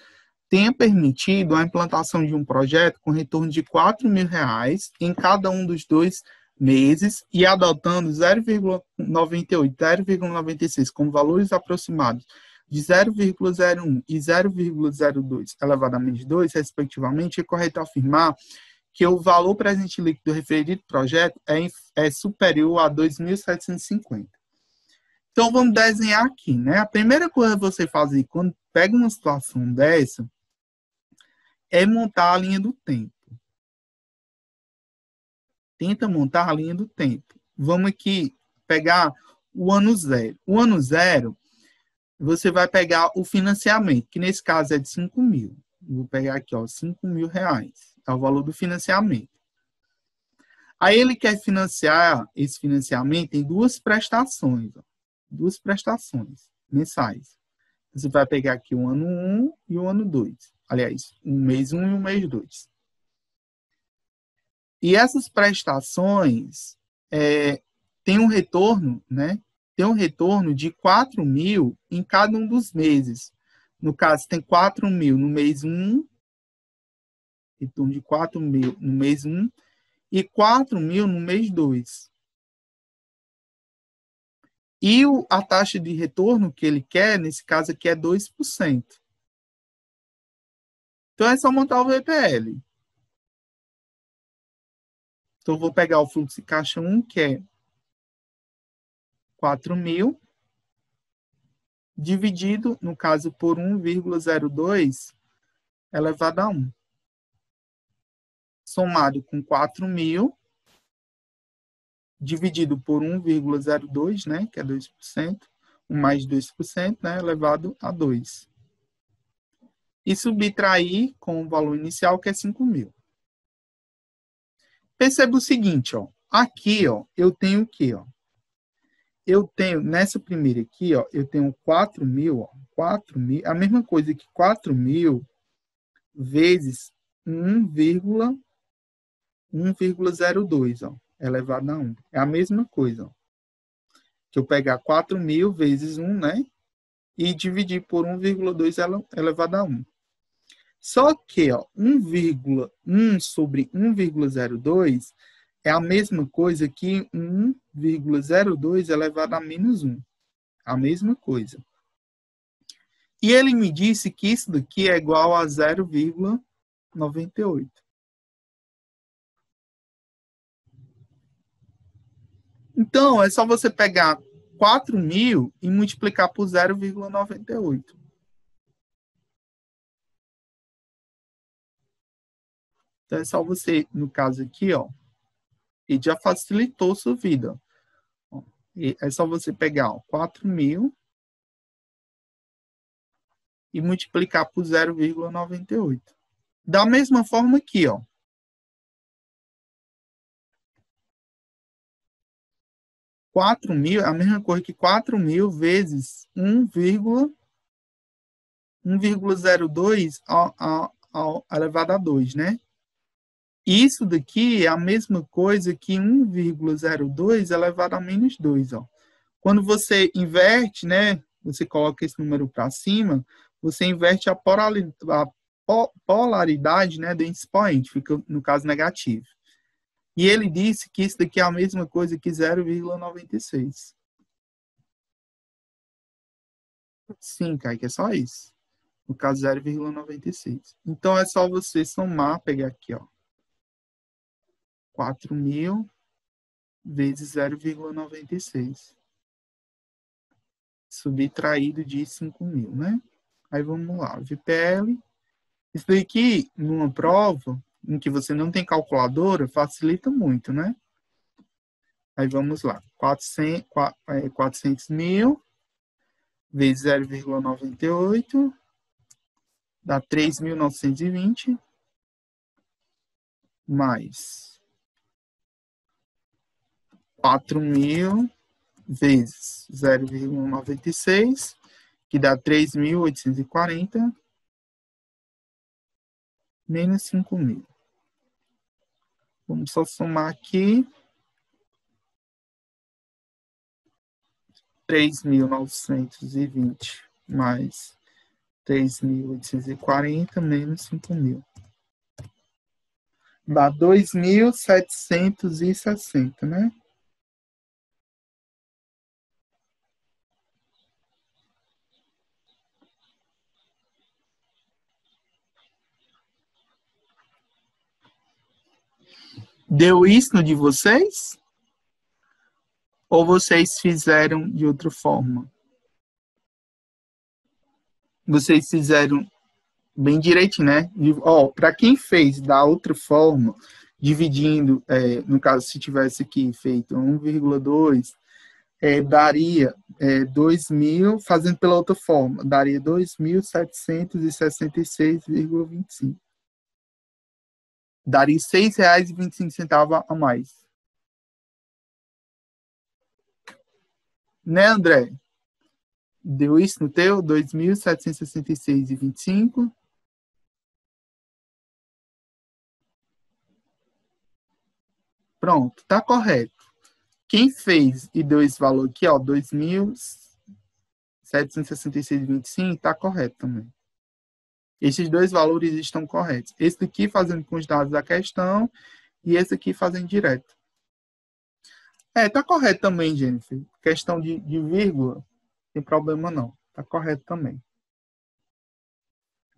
tenha permitido a implantação de um projeto com retorno de R$ 4.000 em cada um dos 2 meses e adotando 0,98, 0,96 como valores aproximados de 0,01 e 0,02 elevado a menos 2, respectivamente, é correto afirmar que o valor presente líquido referido projeto é superior a 2.750. Então, vamos desenhar aqui, né? A primeira coisa que você fazer quando pega uma situação dessa é montar a linha do tempo. Tenta montar a linha do tempo. Vamos aqui pegar o ano zero. O ano zero, você vai pegar o financiamento, que nesse caso é de 5 mil. Vou pegar aqui, ó, 5 mil reais. É o valor do financiamento. Aí ele quer financiar esse financiamento em duas prestações. Ó, duas prestações mensais. Você vai pegar aqui o ano 1 e o ano 2. Aliás, o mês 1 e o mês 2. E essas prestações têm um retorno, né? Tem um retorno de 4 mil em cada um dos meses. No caso, tem 4 mil no mês 1, retorno de 4 mil no mês 1 e 4 mil no mês 2. E a taxa de retorno que ele quer, nesse caso aqui, é 2%. Então, é só montar o VPL. Então, eu vou pegar o fluxo de caixa 1, que é 4 mil, dividido, no caso, por 1,02 elevado a 1. Somado com 4 mil, dividido por 1,02, né, que é 2%, mais 2%, né, elevado a 2. E subtrair com o valor inicial, que é 5 mil. Perceba o seguinte, ó, aqui, ó, eu tenho o quê, ó? Eu tenho, nessa primeira aqui, ó, eu tenho 4 mil, ó, 4 mil, a mesma coisa que 4 mil vezes 1,02, ó, elevado a 1. É a mesma coisa, ó. Que eu pegar 4 mil vezes 1, né? E dividir por 1,2 elevado a 1. Só que, ó, 1,1 sobre 1,02 é a mesma coisa que 1,02 elevado a menos 1. A mesma coisa. E ele me disse que isso daqui é igual a 0,98. Então, é só você pegar 4 mil e multiplicar por 0,98. Então, é só você, no caso aqui, ó, e já facilitou sua vida. Ó, é só você pegar, ó, 4 mil e multiplicar por 0,98. Da mesma forma aqui, ó. 4 mil é a mesma coisa que 4 mil vezes 1,02 elevado a 2, né? Isso daqui é a mesma coisa que 1,02 elevado a menos 2, ó. Quando você inverte, né? Você coloca esse número para cima, você inverte a polaridade, né, do expoente, fica, no caso, negativo. E ele disse que isso daqui é a mesma coisa que 0,96. Sim, Kaique, é só isso. No caso, 0,96. Então, é só você somar, pegar aqui, ó. 4 mil vezes 0,96. Subtraído de 5 mil, né? Aí, vamos lá. VPL. Isso daqui, numa prova, em que você não tem calculadora, facilita muito, né? Aí vamos lá. 400 mil vezes 0,98 dá 3.920 mais 4 mil vezes 0,96, que dá 3.840 menos 5 mil. Vamos só somar aqui. 3.920 mais 3.840 menos 5 mil. Dá 2.760, né? Deu isso no de vocês? Ou vocês fizeram de outra forma? Vocês fizeram bem direitinho, né? Ó, para quem fez da outra forma, dividindo, no caso, se tivesse aqui feito 1,2 Daria 2.000, fazendo pela outra forma, daria 2.766,25. Daria R$ 6,25 a mais. Né, André? Deu isso no teu? 2.766,25. Pronto, tá correto. Quem fez e deu esse valor aqui, ó, 2.766,25, tá correto também. Esses dois valores estão corretos. Esse daqui fazendo com os dados da questão e esse aqui fazendo direto. Tá correto também, Jennifer. Questão de vírgula, não tem problema não. Tá correto também.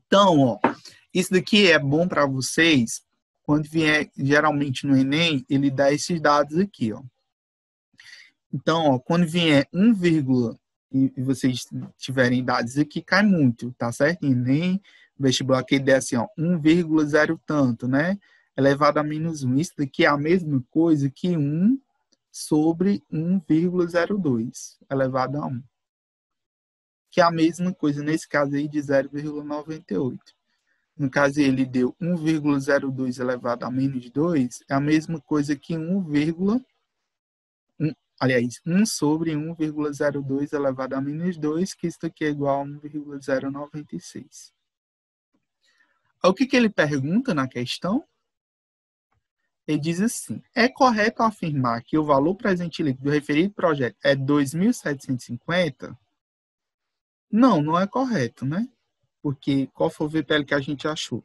Então, ó, isso daqui é bom para vocês. Quando vier, geralmente no Enem, ele dá esses dados aqui, ó. Então, ó, quando vier 1, e vocês tiverem dados aqui, cai muito, tá certo? Enem, vestibular que der assim, ó, 1,0 tanto, né? Elevado a -1. Isso daqui é a mesma coisa que 1 sobre 1,02 elevado a 1. Que é a mesma coisa, nesse caso aí, de 0,98. No caso, ele deu 1,02 elevado a -2, é a mesma coisa que 1 sobre 1,02 elevado a -2, que isso aqui é igual a 1,096. O que ele pergunta na questão? Ele diz assim, é correto afirmar que o valor presente líquido do referido projeto é 2.750? Não, não é correto, né? Porque qual foi o VPL que a gente achou?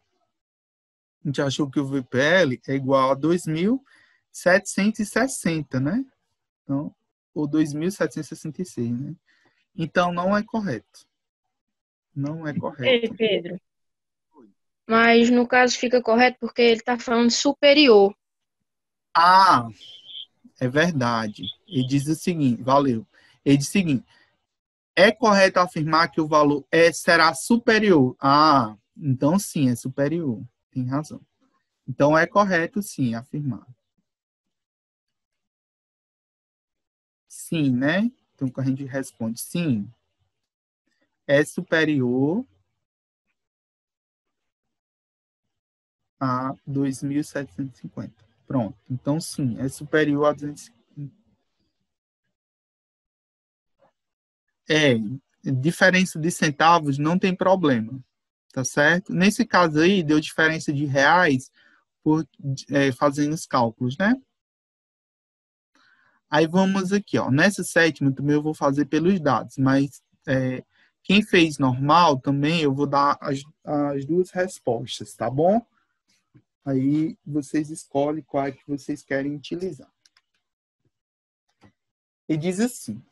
A gente achou que o VPL é igual a 2.760, né? Então, ou 2.766, né? Então, não é correto. Não é Ei, correto. Pedro. Mas no caso fica correto porque ele está falando superior. Ah, é verdade. Ele diz o seguinte, valeu. Ele diz o seguinte, é correto afirmar que o valor será superior? Ah, então sim, é superior. Tem razão. Então, é correto sim afirmar. Sim, né? Então, a gente responde sim. É superior a 2.750. Pronto. Então, sim, é superior a 250. Diferença de centavos não tem problema, tá certo? Nesse caso aí, deu diferença de reais fazendo os cálculos, né? Aí vamos aqui, ó. Nessa sétima também eu vou fazer pelos dados, mas quem fez normal também eu vou dar as duas respostas, tá bom? Aí vocês escolhem qual é que vocês querem utilizar. E diz assim,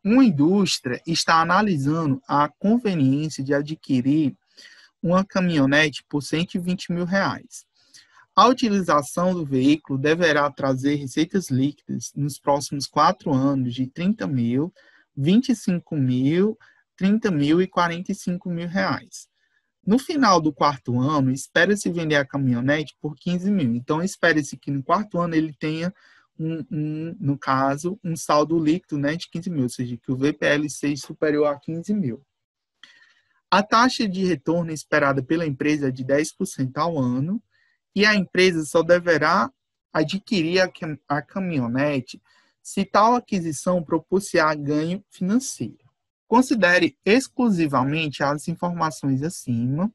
uma indústria está analisando a conveniência de adquirir uma caminhonete por R$ 120.000. A utilização do veículo deverá trazer receitas líquidas nos próximos 4 anos de R$ 30.000, R$ 25.000, R$ 30.000 e R$ 45.000. No final do quarto ano, espera-se vender a caminhonete por R$ 15.000. Então, espera-se que no quarto ano ele tenha, no caso, um saldo líquido, né, de 15.000, ou seja, que o VPL seja superior a 15.000. A taxa de retorno esperada pela empresa é de 10% ao ano e a empresa só deverá adquirir a caminhonete se tal aquisição propiciar ganho financeiro. Considere exclusivamente as informações acima.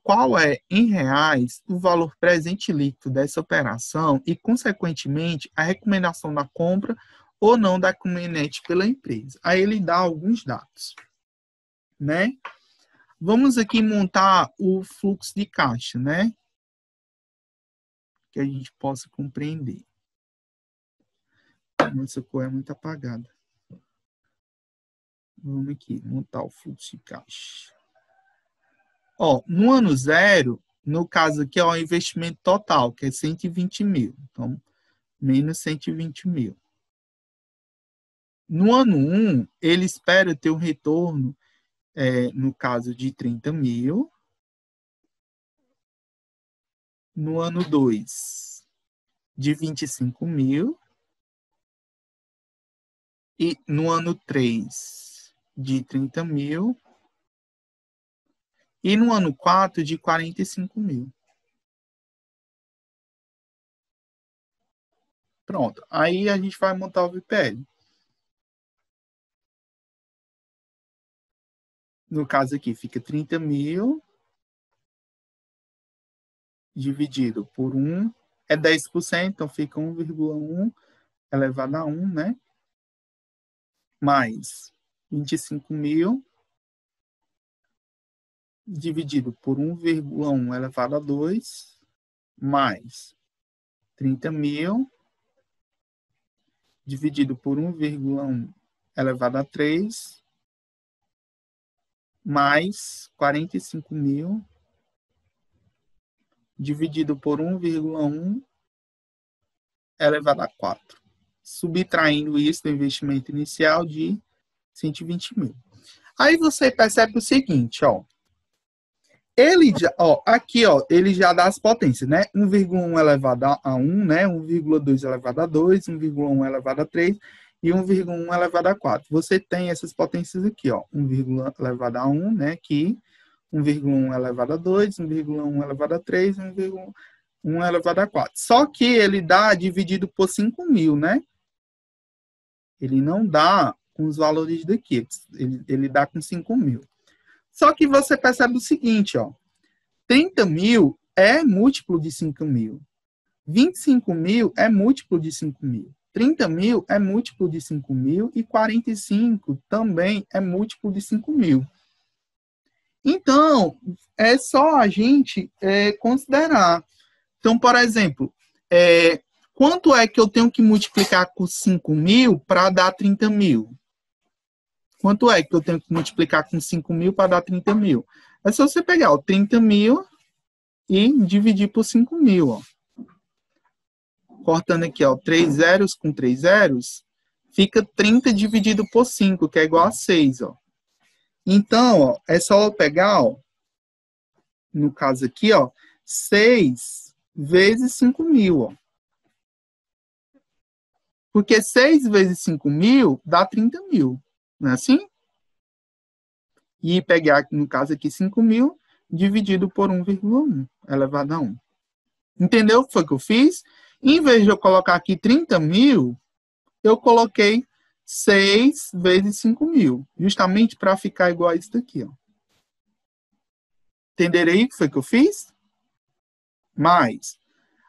Qual é, em reais, o valor presente líquido dessa operação e, consequentemente, a recomendação da compra ou não da caminhonete pela empresa. Aí ele dá alguns dados, né? Vamos aqui montar o fluxo de caixa, né? Que a gente possa compreender. Essa cor é muito apagada. Vamos aqui, montar o fluxo de caixa. Ó, no ano 0, no caso aqui, é o investimento total, que é 120.000. Então, menos 120.000. No ano 1, ele espera ter um retorno, no caso, de 30.000. No ano 2, de 25.000. E no ano 3, de 30 mil. E no ano 4, de 45 mil. Pronto. Aí a gente vai montar o VPL. No caso aqui, fica 30 mil dividido por 1. É 10%, então fica 1,1 elevado a 1, né? Mais 25 mil dividido por 1,1 elevado a 2, mais 30 mil dividido por 1,1 elevado a 3, mais 45 mil dividido por 1,1 elevado a 4. Subtraindo isso do investimento inicial de 120 mil. Aí você percebe o seguinte, ó. Ele já, ó, aqui, ó, ele já dá as potências, né? 1,1 elevado a 1, né? 1,2 elevado a 2, 1,1 elevado a 3 e 1,1 elevado a 4. Você tem essas potências aqui, ó. 1, elevado a 1, né? Aqui. 1,1 elevado a 2, 1,1 elevado a 3, 1,1 elevado a 4. Só que ele dá dividido por 5 mil, né? Ele não dá com os valores daqui. Ele dá com 5 mil. Só que você percebe o seguinte, ó. 30 mil é múltiplo de 5 mil. 25 mil é múltiplo de 5 mil. 30 mil é múltiplo de 5 mil. E 45 também é múltiplo de 5 mil. Então, é só a gente considerar. Então, por exemplo, quanto é que eu tenho que multiplicar com 5 mil para dar 30 mil? Quanto é que eu tenho que multiplicar com 5 mil para dar 30 mil? É só você pegar o 30 mil e dividir por 5 mil. Ó. Cortando aqui, ó, 3 zeros com 3 zeros, fica 30 dividido por 5, que é igual a 6. Ó. Então, ó, é só eu pegar, ó, no caso aqui, ó, 6 vezes 5 mil. Ó. Porque 6 vezes 5 mil dá 30 mil. Não é assim? E pegar, no caso aqui, 5 mil dividido por 1,1 elevado a 1. Entendeu o que foi que eu fiz? Em vez de eu colocar aqui 30 mil, eu coloquei 6 vezes 5 mil. Justamente para ficar igual a isso daqui. Ó. Entenderam aí o que foi que eu fiz? Mais.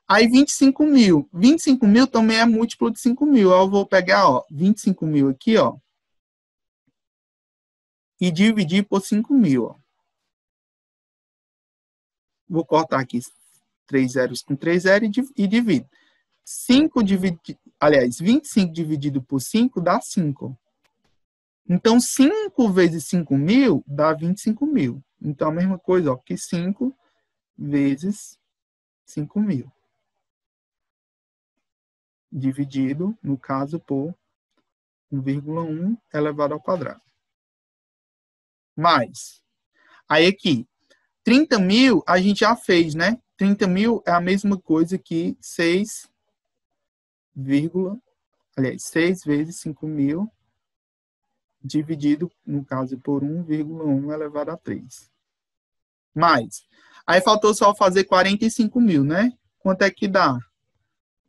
Aí 25 mil. 25 mil também é múltiplo de 5 mil. Eu vou pegar, ó, 25 mil aqui, ó. E dividir por 5 mil. Ó. Vou cortar aqui 3 zeros com 3 zeros e divido. 25 dividido por 5 dá 5. Então, 5 vezes 5 mil dá 25 mil. Então, a mesma coisa, ó, que 5 vezes 5 mil. Dividido, no caso, por 1,1 elevado ao quadrado. Mais. Aí aqui, 30 mil a gente já fez, né? 30 mil é a mesma coisa que 6 vezes 5 mil dividido, no caso, por 1,1 elevado a 3. Mais. Aí faltou só fazer 45 mil, né? Quanto é que dá?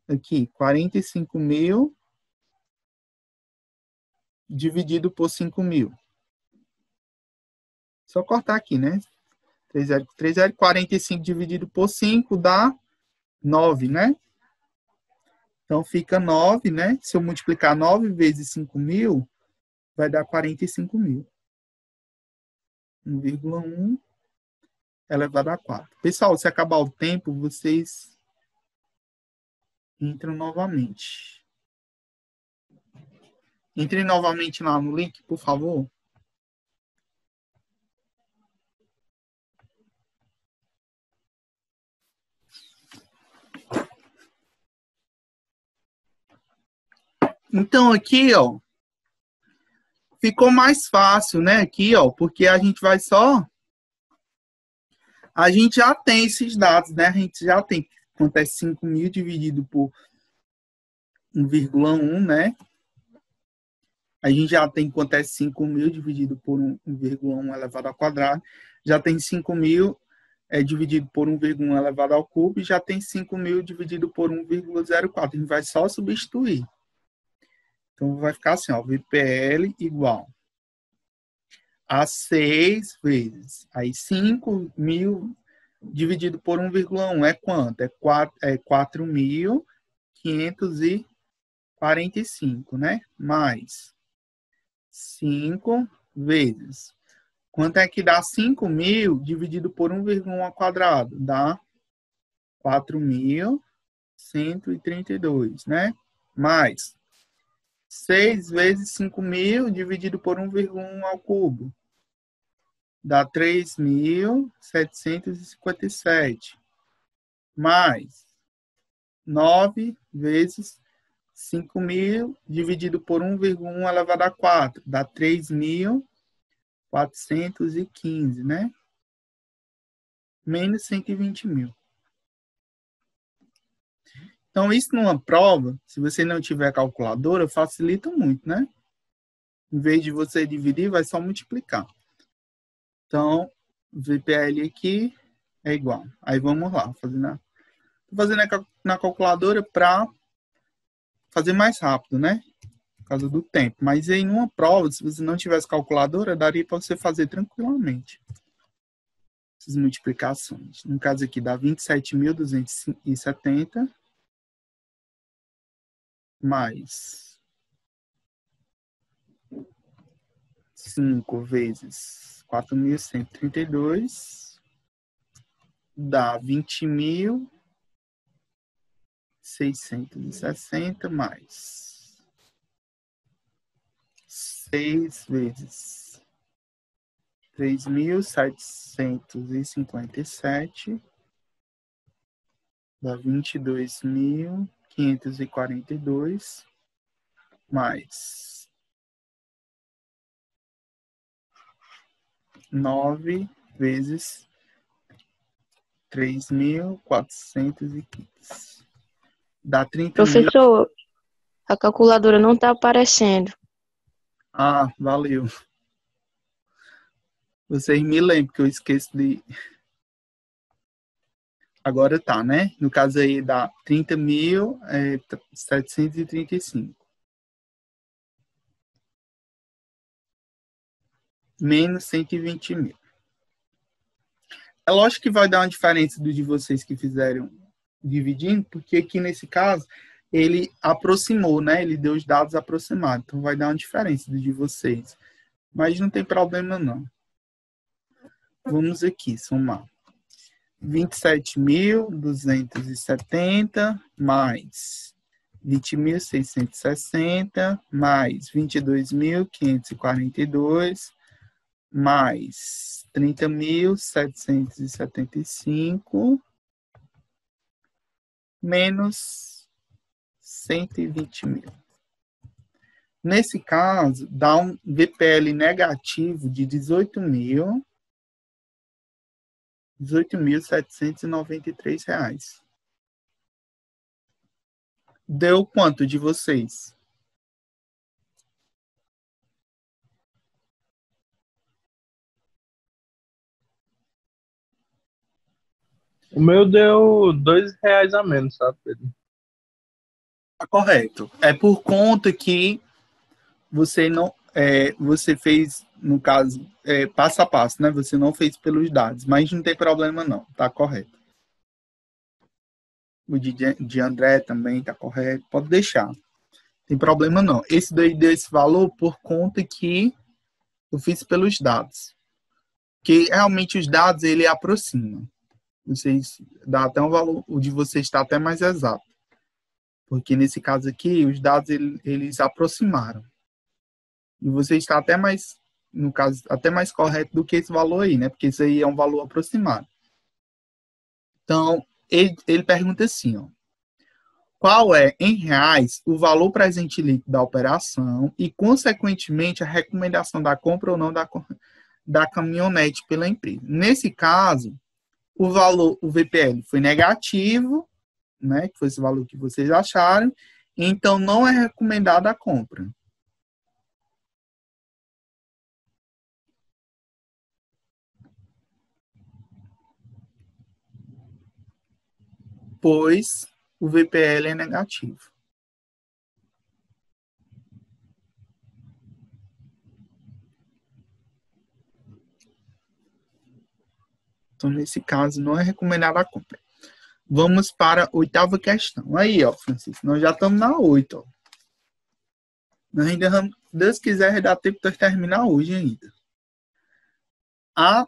Aqui, 45 mil dividido por 5 mil. Só cortar aqui, né? 3 zero com 3 zero. 45 dividido por 5 dá 9, né? Então, fica 9, né? Se eu multiplicar 9 vezes 5 mil, vai dar 45 mil. 1,1 elevado a 4. Pessoal, se acabar o tempo, vocês entram novamente. Entre novamente lá no link, por favor. Então, aqui, ó, ficou mais fácil, né? Aqui, ó, porque a gente vai só... A gente já tem esses dados, né? A gente já tem quanto é 5 mil dividido por 1,1, né? A gente já tem quanto é 5.000 dividido por 1,1 elevado ao quadrado. Já tem 5.000 dividido por 1,1 elevado ao cubo. E já tem 5.000 dividido por 1,04. A gente vai só substituir. Então, vai ficar assim, ó, VPL igual a 6 vezes. Aí, 5.000 dividido por 1,1 é quanto? É 4.545, né? Mais 5 vezes. Quanto é que dá 5.000 dividido por 1,1 ao quadrado? Dá 4.132, né? Mais 6 vezes 5.000 dividido por 1,1 ao cubo. Dá 3.757. Mais 9 vezes 5.000 dividido por 1,1 elevado a 4. Dá 3.415, né? Menos 120.000. Então, isso numa prova, se você não tiver calculadora, facilita muito, né? Em vez de você dividir, vai só multiplicar. Então, VPL aqui é igual. Aí vamos lá, estou fazendo na calculadora para fazer mais rápido, né? Por causa do tempo. Mas aí numa prova, se você não tivesse calculadora, daria para você fazer tranquilamente essas multiplicações. No caso aqui dá 27.270 mais 5 vezes 4.132 dá 20.660 mais 6 vezes 3.757 dá 22.542 mais 9 vezes 3.415. Dá 30.000. Professor, a calculadora não está aparecendo. Ah, valeu. Vocês me lembram que eu esqueço de... Agora tá, né? No caso aí dá 30.735. Menos 120.000. É lógico que vai dar uma diferença do de vocês que fizeram dividindo, porque aqui nesse caso ele aproximou, né? Ele deu os dados aproximados. Então vai dar uma diferença do de vocês. Mas não tem problema não. Vamos aqui somar. 27.270 mais 20.660 mais 22.542 mais 30.775 menos 120.000. Nesse caso, dá um VPL negativo de 18.793 reais. Deu quanto de vocês? O meu deu R$2 a menos, sabe, Pedro? Tá correto. É por conta que você não, você fez, no caso, passo a passo, né? Você não fez pelos dados, mas não tem problema não, tá correto. O de André também tá correto, pode deixar. Não tem problema não. Esse daí deu esse valor por conta que eu fiz pelos dados. Que realmente os dados, ele aproxima. Vocês dá até um valor, o de vocês está até mais exato. Porque nesse caso aqui, os dados, eles aproximaram. E você está até mais, no caso, até mais correto do que esse valor aí, né? Porque isso aí é um valor aproximado. Então, ele pergunta assim, ó. Qual é, em reais, o valor presente líquido da operação e, consequentemente, a recomendação da compra ou não da caminhonete pela empresa? Nesse caso, o valor, o VPL foi negativo, né? Que foi esse valor que vocês acharam. Então, não é recomendada a compra. pois o VPL é negativo. Então, nesse caso, não é recomendada a compra. Vamos para a 8ª questão. Aí, ó, Francisco, nós já estamos na 8, ó. Nós ainda, se Deus quiser, dá tempo de terminar hoje ainda. A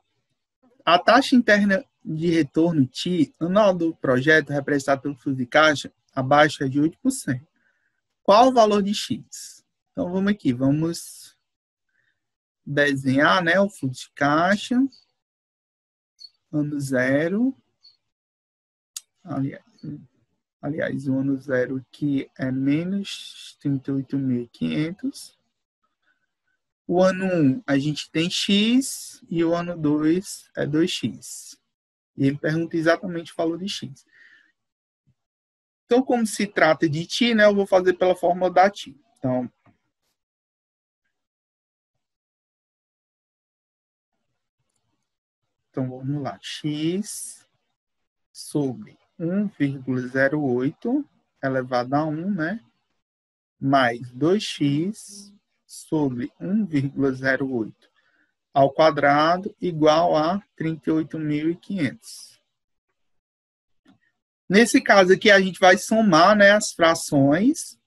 taxa interna de retorno TI anual do projeto, representado pelo fluxo de caixa, abaixo é de 8%. Qual o valor de X? Então, vamos aqui, vamos desenhar, né, o fluxo de caixa, ano zero, aliás, o ano zero aqui é menos 38.500. O ano 1 a gente tem X e o ano 2 é 2X. E ele pergunta exatamente o valor de X. Então, como se trata de TI, né, eu vou fazer pela fórmula da TI. Então, vamos lá. X sobre 1,08 elevado a 1, né? Mais 2x sobre 1,08 ao quadrado igual a 38.500. Nesse caso aqui, a gente vai somar, né, as frações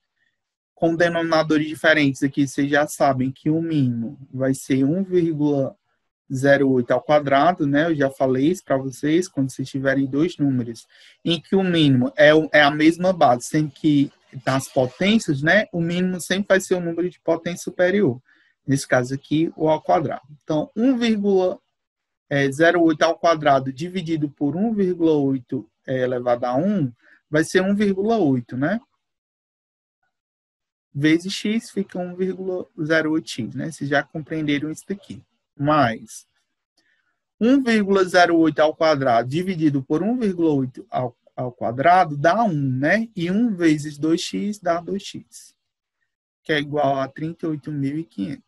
com denominadores diferentes. Aqui vocês já sabem que o mínimo vai ser 1,08 ao quadrado, né? Eu já falei isso para vocês, quando vocês tiverem dois números em que o mínimo é a mesma base, sendo que das potências, né? O mínimo sempre vai ser o número de potência superior. Nesse caso aqui, o ao quadrado. Então, 1,08 ao quadrado dividido por 1,8 elevado a 1 vai ser 1,8, né? Vezes x fica 1,08x, né? Vocês já compreenderam isso daqui. Mais 1,08 ao quadrado dividido por 1,8 ao quadrado dá 1, né? E 1 vezes 2x dá 2x, que é igual a 38.500.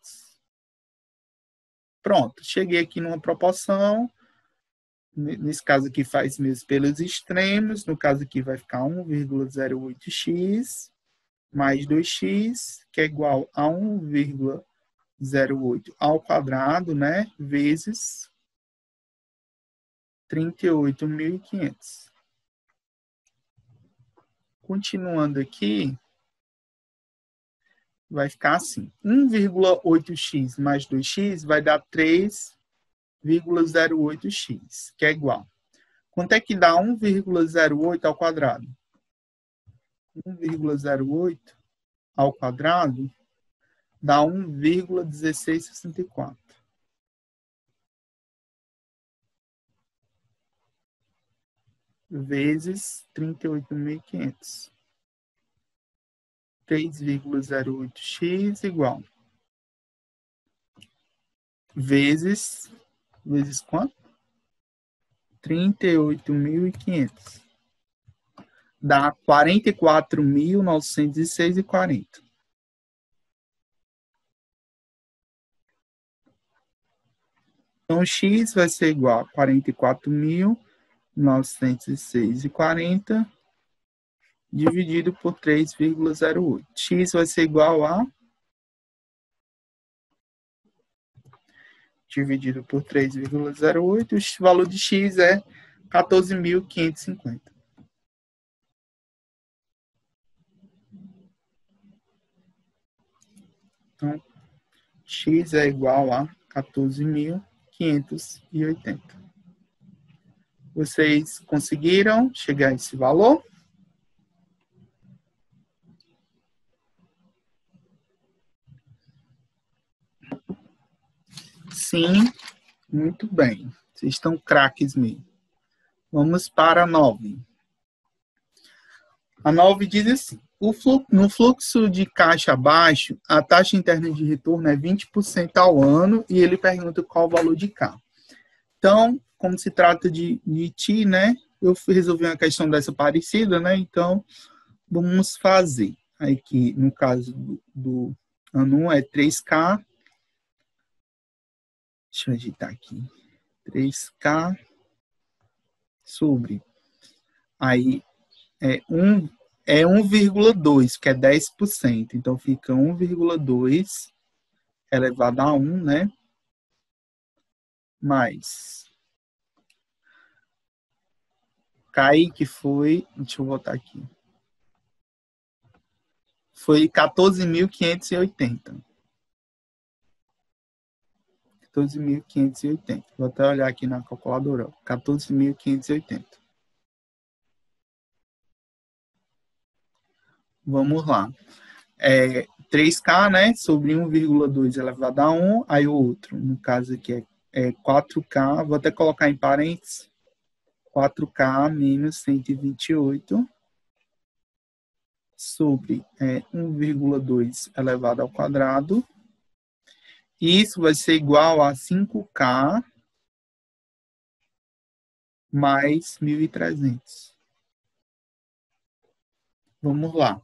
Pronto, cheguei aqui numa proporção. Nesse caso aqui faz mesmo pelos extremos. No caso aqui vai ficar 1,08x mais 2x, que é igual a 1,08 ao quadrado, né? Vezes 38.500. Continuando aqui, vai ficar assim. 1,8x mais 2x vai dar 3,08x, que é igual. Quanto é que dá 1,08 ao quadrado? 1,08 ao quadrado dá 1,1664. Vezes 38.500. 3,08x igual. Vezes quanto? 38.500. Dá 44.906,40. Então, x vai ser igual a 44.906,40 dividido por 3,08. X vai ser igual a... dividido por 3,08. O valor de x é 14.550. Então, x é igual a 14.580. Vocês conseguiram chegar a esse valor? Sim, muito bem. Vocês estão craques mesmo. Vamos para a 9. A 9 diz assim: no fluxo de caixa baixo, a taxa interna de retorno é 20% ao ano e ele pergunta qual o valor de K. Então, como se trata de TI, né? Eu resolvi uma questão dessa parecida, né? Então, vamos fazer. Aqui, no caso do ano 1 é 3K. Deixa eu agitar aqui. 3K sobre. Aí, é 1,2, que é 10%. Então, fica 1,2 elevado a 1, né? Mais Kaique foi, deixa eu voltar aqui. Foi 14.580. 14.580. Vou até olhar aqui na calculadora. 14.580. Vamos lá. 3K, né? Sobre 1,2 elevado a 1. Aí o outro, no caso aqui, é 4K. Vou até colocar em parênteses. 4K menos 128 sobre 1,2 elevado ao quadrado. Isso vai ser igual a 5K mais 1.300. Vamos lá.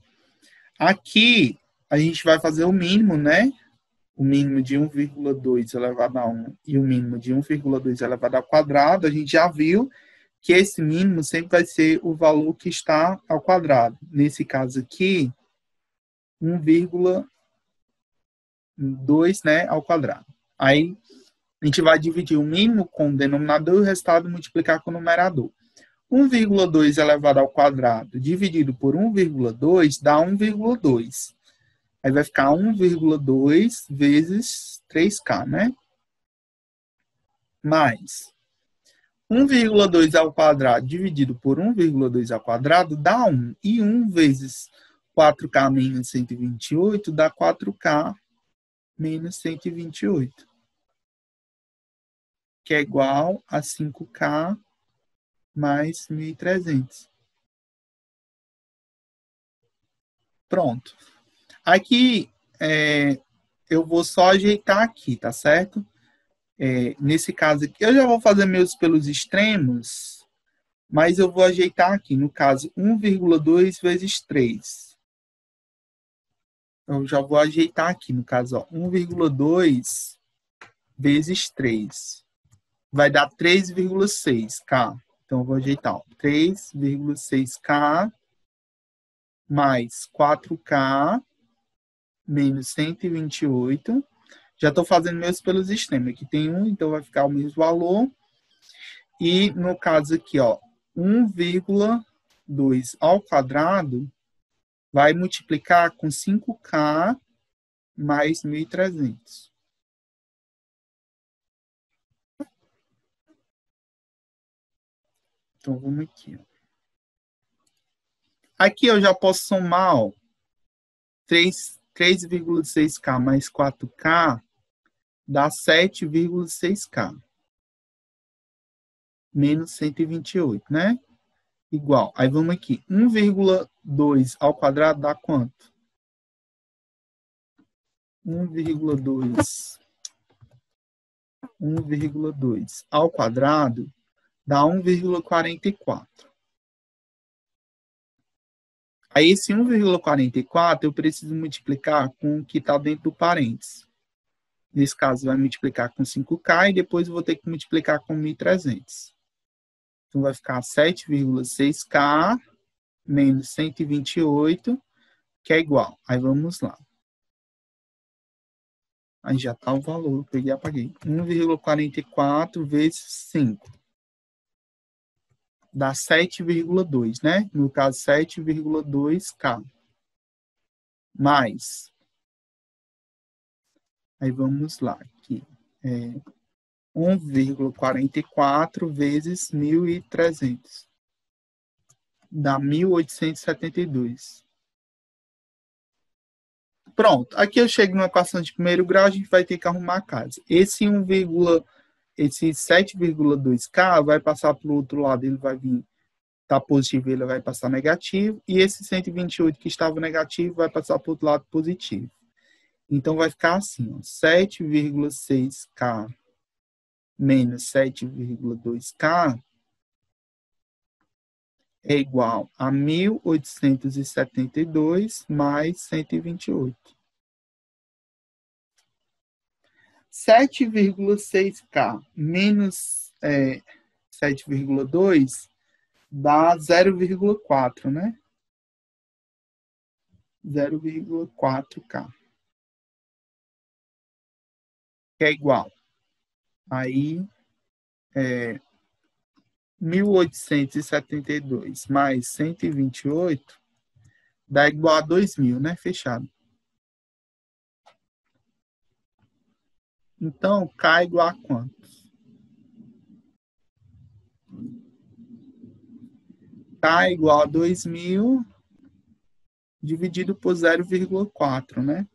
Aqui, a gente vai fazer o mínimo, né? O mínimo de 1,2 elevado a 1 e o mínimo de 1,2 elevado ao quadrado. A gente já viu que esse mínimo sempre vai ser o valor que está ao quadrado. Nesse caso aqui, 1,2, né, ao quadrado. Aí, a gente vai dividir o mínimo com o denominador e o resultado multiplicar com o numerador. 1,2 elevado ao quadrado dividido por 1,2 dá 1,2. Aí vai ficar 1,2 vezes 3K, né? Mais 1,2 ao quadrado dividido por 1,2 ao quadrado dá 1. E 1 vezes 4K menos 128 dá 4K menos 128. Que é igual a 5K mais 1.300. Pronto. Aqui, eu vou só ajeitar aqui, tá certo? Nesse caso aqui, eu já vou fazer meus pelos extremos, mas eu vou ajeitar aqui. No caso, 1,2 vezes 3. Eu já vou ajeitar aqui. No caso, ó, 1,2 vezes 3. Vai dar 3,6K. Então, eu vou ajeitar. 3,6K mais 4K menos 128. Já estou fazendo meus pelos extremos. Aqui tem 1, então vai ficar o mesmo valor. E no caso aqui, ó, 1,2 ao quadrado vai multiplicar com 5K mais 1.300. Então, vamos aqui. Ó. Aqui eu já posso somar, ó, 3,6K mais 4K dá 7,6K. Menos 128, né? Igual. Aí vamos aqui. 1,2 ao quadrado dá quanto? 1,2 ao quadrado dá 1,44. Aí esse 1,44 eu preciso multiplicar com o que está dentro do parênteses. Nesse caso vai multiplicar com 5K e depois eu vou ter que multiplicar com 1.300. Então vai ficar 7,6K menos 128, que é igual. Aí vamos lá. Aí já está o valor, eu peguei e apaguei. 1,44 vezes 5. Dá 7,2, né? No caso, 7,2K. Mais. Aí vamos lá. Aqui. 1,44 vezes 1.300. Dá 1.872. Pronto. Aqui eu chego numa equação de primeiro grau, a gente vai ter que arrumar a casa. Esse 7,2K vai passar para o outro lado, ele vai vir, tá positivo, ele vai passar negativo, e esse 128 que estava negativo vai passar para o outro lado positivo. Então, vai ficar assim, ó, 7,6K menos 7,2K é igual a 1.872 mais 128. 7,6K menos 7,2 dá 0,4, né? 0,4K. Que é igual. Aí, 1.872 mais 128 dá igual a 2.000, né? Fechado. Então, K é igual a quanto? K é igual a 2.000 dividido por 0,4, né?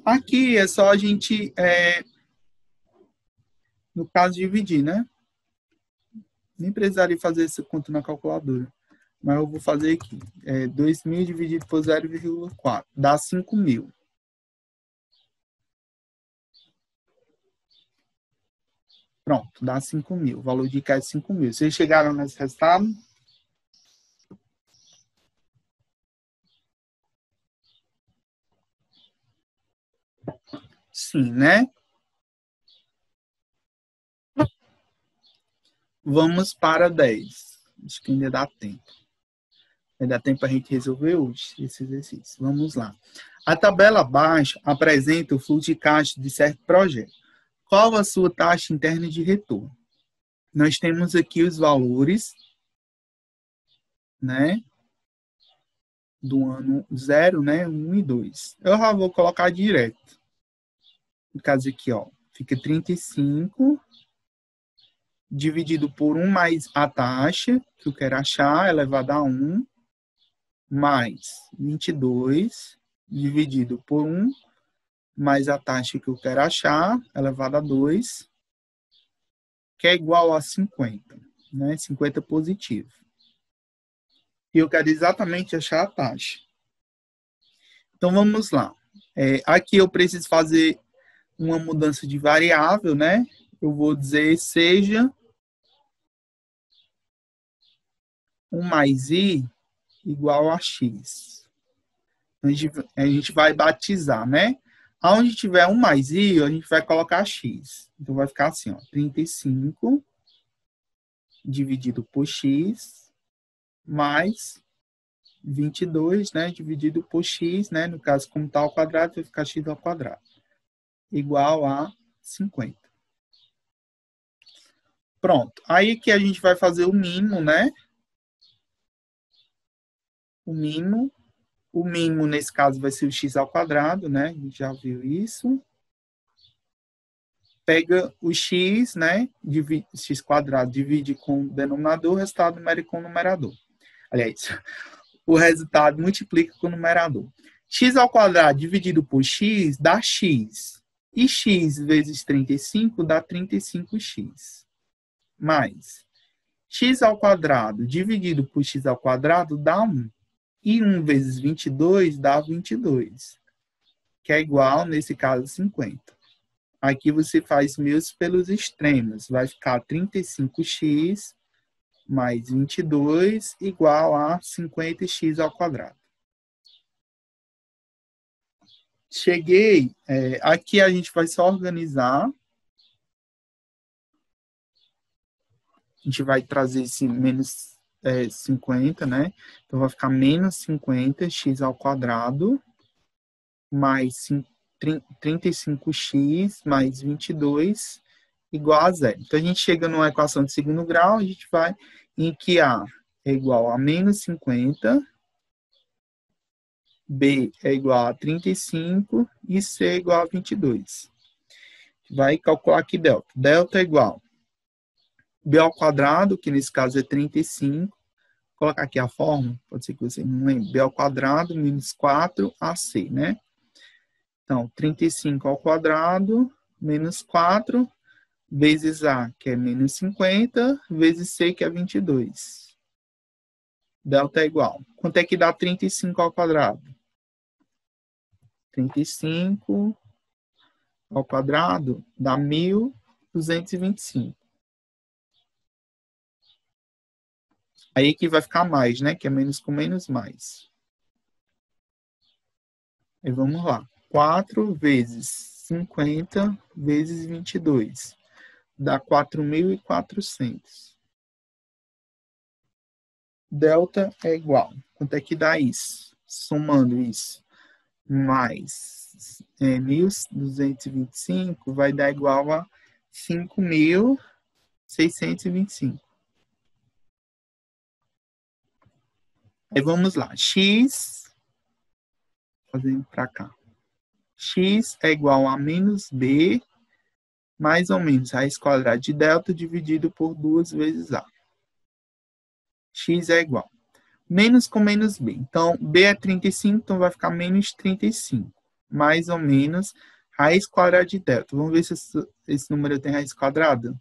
Aqui é só a gente, no caso, dividir, né? Nem precisaria fazer esse conto na calculadora. Mas eu vou fazer aqui. 2.000 dividido por 0,4 dá 5.000. Pronto, dá 5.000. O valor de K é 5.000. Vocês chegaram nesse resultado? Sim, né? Vamos para 10. Acho que ainda dá tempo. Ainda dá tempo para a gente resolver hoje esse exercício. Vamos lá. A tabela abaixo apresenta o fluxo de caixa de certo projeto. Qual a sua taxa interna de retorno? Nós temos aqui os valores, né? Do ano 0, né? 1 e 2. Eu já vou colocar direto. No caso aqui, ó, fica 35 dividido por 1 mais a taxa, que eu quero achar, elevado a 1, mais 22 dividido por 1 mais a taxa que eu quero achar, elevado a 2, que é igual a 50, né? 50 positivo. E eu quero exatamente achar a taxa. Então, vamos lá. Aqui eu preciso fazer uma mudança de variável, né? Eu vou dizer seja 1 mais i igual a x. A gente vai batizar, né? Aonde tiver 1 mais i, a gente vai colocar x. Então, vai ficar assim, ó, 35 dividido por x mais 22, né, dividido por x, né, no caso, como está ao quadrado, vai ficar x ao quadrado, igual a 50. Pronto. Aí que a gente vai fazer o mínimo, né? O mínimo, nesse caso, vai ser o x ao quadrado, né? A gente já viu isso. Pega o x, né? X quadrado, divide com o denominador, o resultado numérico com o numerador. Aliás, o resultado multiplica com o numerador. X ao quadrado dividido por x dá x. E x vezes 35 dá 35x. Mais x ao quadrado dividido por x ao quadrado dá 1. E 1 vezes 22 dá 22. Que é igual, nesse caso, 50. Aqui você faz meus pelos extremos. Vai ficar 35x mais 22 igual a 50x ao quadrado. Cheguei. Aqui a gente vai só organizar. A gente vai trazer esse menos 50, né? Então, vai ficar menos 50x ao quadrado mais 35x mais 22 igual a zero. Então, a gente chega numa equação de segundo grau, a gente vai em que A é igual a menos 50, B é igual a 35 e C é igual a 22. Vai calcular aqui delta. Delta é igual a B ao quadrado, que nesse caso é 35. Vou colocar aqui a fórmula, pode ser que você não lembre. B ao quadrado menos 4AC, né? Então, 35 ao quadrado menos 4 vezes A, que é menos 50, vezes C, que é 22. Delta é igual. Quanto é que dá 35 ao quadrado? 35 ao quadrado dá 1.225. Aí que vai ficar mais, né? Que é menos com menos mais. Aí vamos lá. 4 vezes 50 vezes 22. Dá 4.400. delta é igual. Quanto é que dá isso? Somando isso mais 1.225 vai dar igual a 5.625. Aí vamos lá. X, fazendo para cá. X é igual a menos B, mais ou menos raiz quadrada de delta dividido por 2 vezes A. X é igual. Menos com menos B. Então, B é 35, então vai ficar menos 35. Mais ou menos raiz quadrada de delta. Vamos ver se esse número tem raiz quadrada.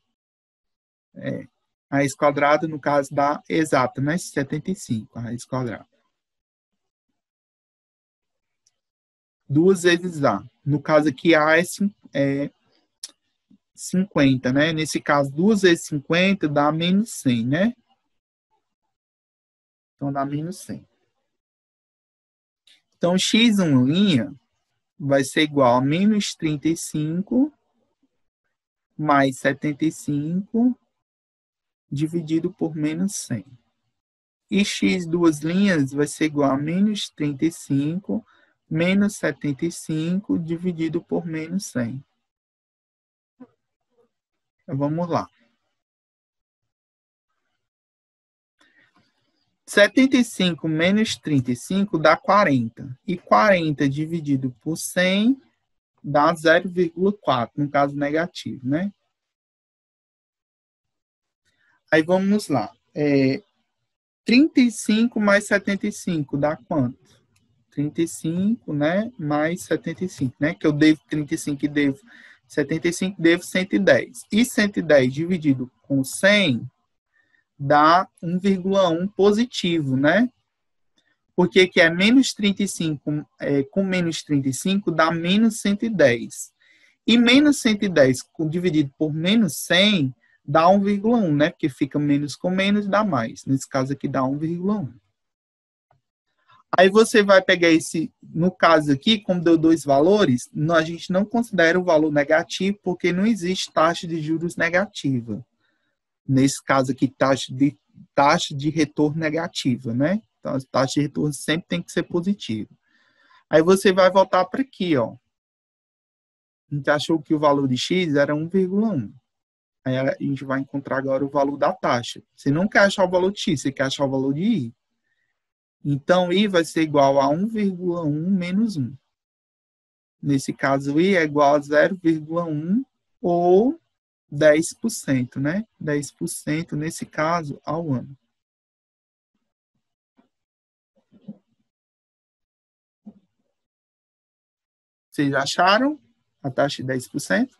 Raiz quadrada, no caso, dá exata, né? 75, a raiz quadrada. 2 vezes A. No caso aqui, A é 50, né? Nesse caso, 2 vezes 50 dá menos 100, né? Então, dá menos 100. Então, x1' vai ser igual a menos 35 mais 75 dividido por menos 100. E x duas linhas vai ser igual a menos 35 menos 75 dividido por menos 100. Então, vamos lá. 75 menos 35 dá 40. E 40 dividido por 100 dá 0,4, no caso negativo, né? Aí vamos lá. 35 mais 75 dá quanto? 35, né? Mais 75, né? Que eu devo 35 e devo 75, devo 110. E 110 dividido com 100 dá 1,1 positivo, né? Porque que é menos 35 com menos 35 dá menos 110. E menos 110 dividido por menos 100 dá 1,1, né? Porque fica menos com menos dá mais. Nesse caso aqui dá 1,1. Aí você vai pegar esse, no caso aqui, como deu dois valores, a gente não considera o valor negativo porque não existe taxa de juros negativa. Nesse caso aqui, taxa de retorno negativa, né? Então, a taxa de retorno sempre tem que ser positiva. Aí você vai voltar para aqui, ó. A gente achou que o valor de x era 1,1. Aí a gente vai encontrar agora o valor da taxa. Você não quer achar o valor de x, você quer achar o valor de y. Então, i vai ser igual a 1,1 menos 1. Nesse caso, i é igual a 0,1 ou 10%, né? 10% nesse caso ao ano. Vocês acharam a taxa de 10%?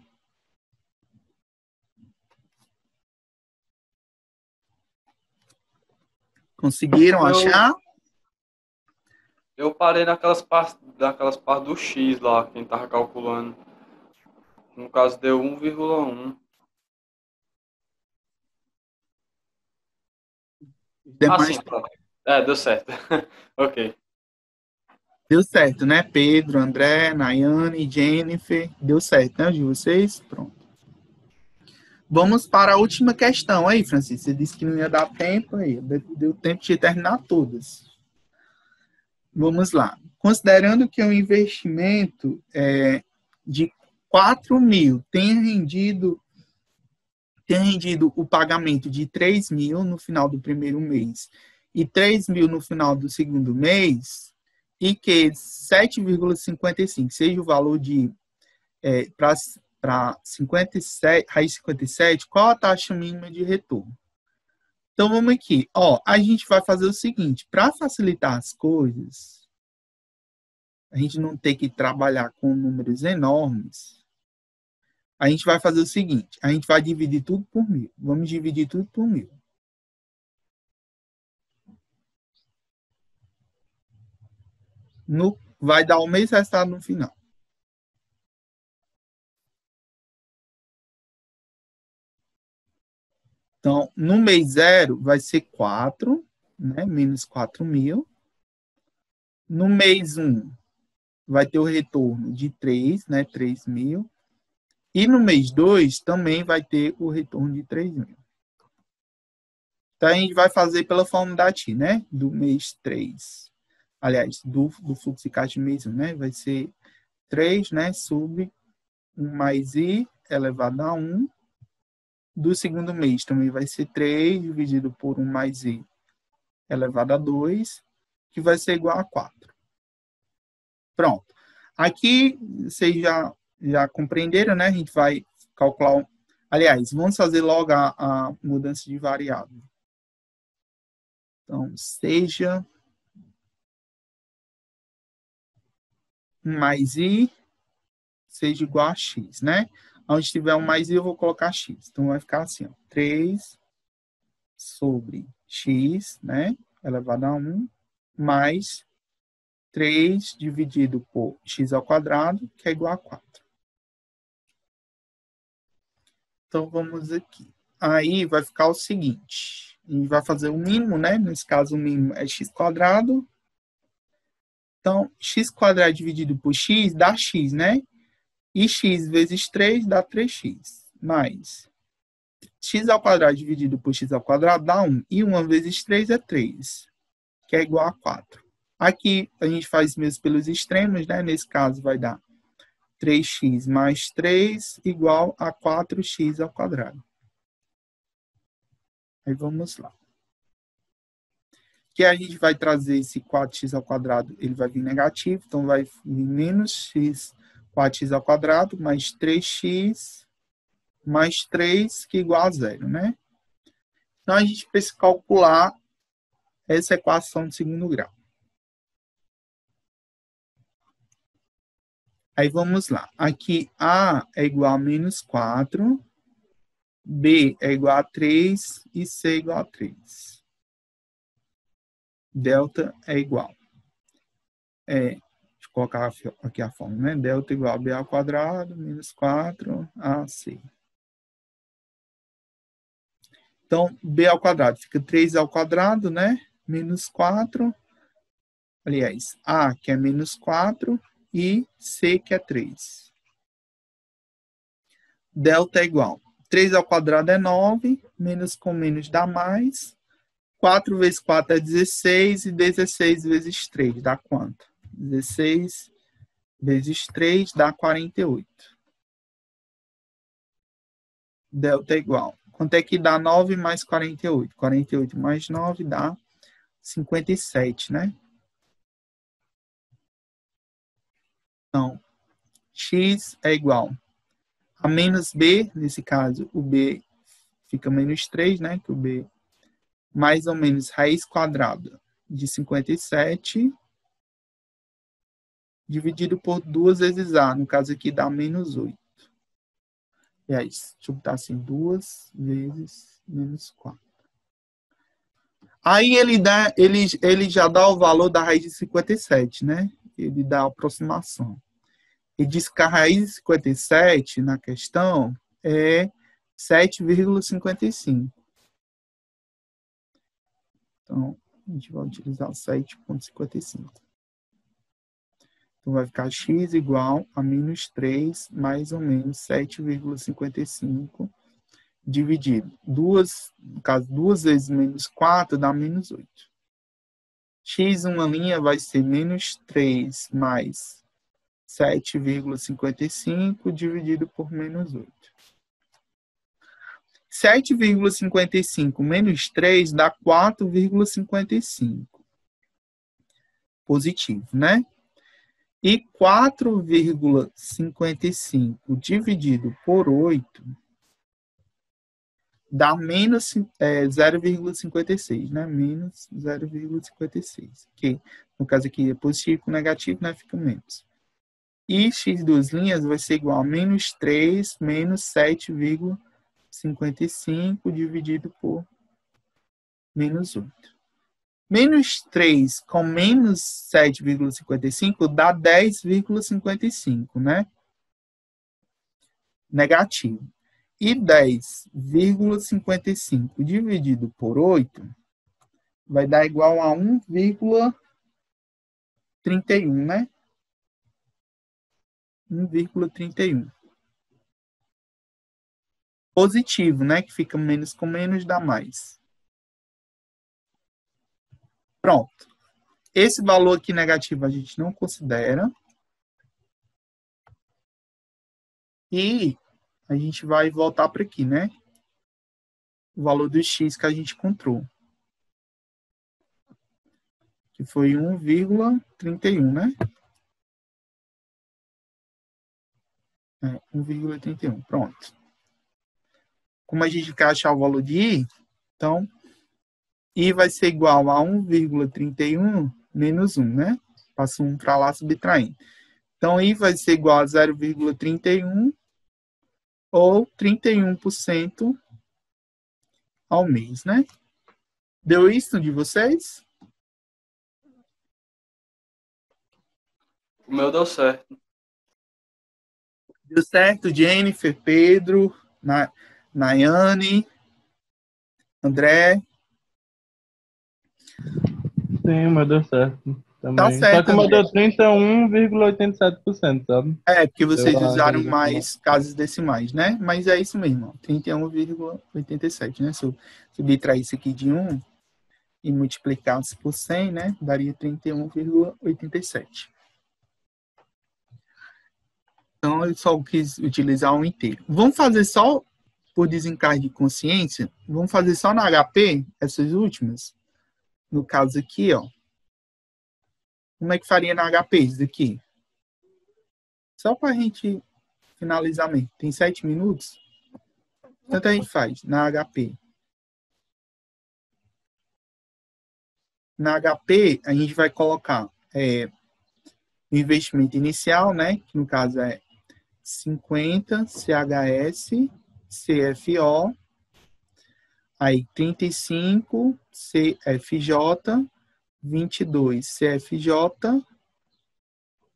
Conseguiram achar? Eu parei daquelas partes do X lá, quem tava calculando. No caso, deu 1,1. Demais... sim, pronto. Deu certo. Ok. Deu certo, né? Pedro, André, Nayane, Jennifer. Deu certo, né, de vocês? Pronto. Vamos para a última questão aí, Francisco. Você disse que não ia dar tempo aí. Deu tempo de terminar todas. Vamos lá. Considerando que o investimento de 4.000 tenha rendido o pagamento de 3.000 no final do primeiro mês e 3.000 no final do segundo mês, e que 7,55 seja o valor de para 57, raiz 57, qual a taxa mínima de retorno? Então, vamos aqui. A gente vai fazer o seguinte, para facilitar as coisas, a gente não ter que trabalhar com números enormes, a gente vai fazer o seguinte, a gente vai dividir tudo por 1.000. Vamos dividir tudo por 1.000. Vai dar o mesmo resultado no final. Então, no mês 0 vai ser 4, né? Menos 4.000. No mês 1 vai ter o retorno de 3, né? 3.000. E no mês 2 também vai ter o retorno de 3.000. Então, a gente vai fazer pela fórmula da TI, né? Do mês 3. Aliás, do fluxo de caixa de mês 1, né? Vai ser 3, né? Sobre 1 mais I elevado a 1. Do segundo mês também vai ser 3 dividido por 1 mais I elevado a 2, que vai ser igual a 4. Pronto. Aqui, vocês já compreenderam, né? A gente vai calcular... Aliás, vamos fazer logo a mudança de variável. Então, seja 1 mais I seja igual a X, né? Onde tiver 1 mais I, eu vou colocar X. Então, vai ficar assim, ó, 3 sobre X, né? Elevado a 1, mais 3 dividido por X ao quadrado, que é igual a 4. Então, vamos aqui. Aí, vai ficar o seguinte. A gente vai fazer o mínimo, né? Nesse caso, o mínimo é X quadrado. Então, X quadrado dividido por X dá X, né? E X vezes 3 dá 3X. Mais X ao quadrado dividido por X ao quadrado dá 1. E 1 vezes 3 é 3, que é igual a 4. Aqui, a gente faz mesmo pelos extremos, né? Nesse caso, vai dar 3x mais 3 igual a 4x ao quadrado. Aí vamos lá. Que a gente vai trazer esse 4x ao quadrado, ele vai vir negativo, então vai vir menos x, 4x ao quadrado, mais 3x, mais 3, que é igual a 0, né? Então, a gente precisa calcular essa equação de segundo grau. Aí, vamos lá. Aqui, A é igual a menos 4, B é igual a 3 e C é igual a 3. Delta é igual. Deixa eu colocar aqui a fórmula, né? Delta igual a B ao quadrado, menos 4 AC. Então, B ao quadrado fica 3 ao quadrado, né? Menos 4. Aliás, A, que é menos 4, e C, que é 3. Delta é igual. 3 ao quadrado é 9, menos com menos dá mais. 4 vezes 4 é 16, e 16 vezes 3 dá quanto? 16 vezes 3 dá 48. Delta é igual. Quanto é que dá 9 mais 48? 48 mais 9 dá 57, né? Então, x é igual a menos b, nesse caso, o b fica menos 3, né? Que o b mais ou menos raiz quadrada de 57 dividido por 2 vezes a, no caso aqui dá menos 8. E aí, deixa eu botar assim, 2 vezes menos 4. Aí ele já dá o valor da raiz de 57, né? Ele dá a aproximação. E diz que a raiz de 57 na questão é 7,55. Então, a gente vai utilizar 7,55. Então, vai ficar x igual a menos 3, mais ou menos 7,55, dividido. No caso, 2 vezes menos 4 dá menos 8. X, uma linha, vai ser menos 3 mais 7,55 dividido por menos 8. 7,55 menos 3 dá 4,55. Positivo, né? E 4,55 dividido por 8 dá menos 0,56, né? Menos 0,56. Que no caso aqui é positivo com negativo, né? Fica menos. E x duas linhas vai ser igual a menos 3 menos 7,55 dividido por menos 8. Menos 3 com menos 7,55 dá 10,55, né? Negativo. E 10,55 dividido por 8 vai dar igual a 1,31, né? 1,31. Positivo, né? Que fica menos com menos dá mais. Pronto. Esse valor aqui negativo a gente não considera. E a gente vai voltar para aqui, né? O valor do x que a gente encontrou. Que foi 1,31, né? 1,31, pronto. Como a gente quer achar o valor de i, então, i vai ser igual a 1,31 menos 1, né? Passo 1 para lá, subtraindo. Então, i vai ser igual a 0,31 ou 31% ao mês, né? Deu isso de vocês? O meu deu certo. Deu certo, Jennifer, Pedro, Nayane, André. Sim, o meu deu certo também. Tá Só certo, que o meu André. deu 31,87%, sabe? É, porque vocês Deu a usaram regra mais casas decimais, né? Mas é isso mesmo, 31,87, né? Se eu subtrair isso aqui de 1 e multiplicasse por 100, né? Daria 31,87. Então, eu só quis utilizar um inteiro. Vamos fazer só por desencargo de consciência? Vamos fazer só na HP, essas últimas? No caso aqui, ó. Como é que faria na HP isso daqui? Só para a gente finalizar mesmo. Tem 7 minutos? Tanto a gente faz na HP. Na HP, a gente vai colocar o investimento inicial, né? Que no caso é 50 CHS CFO, aí 35 CFJ, 22 CFJ,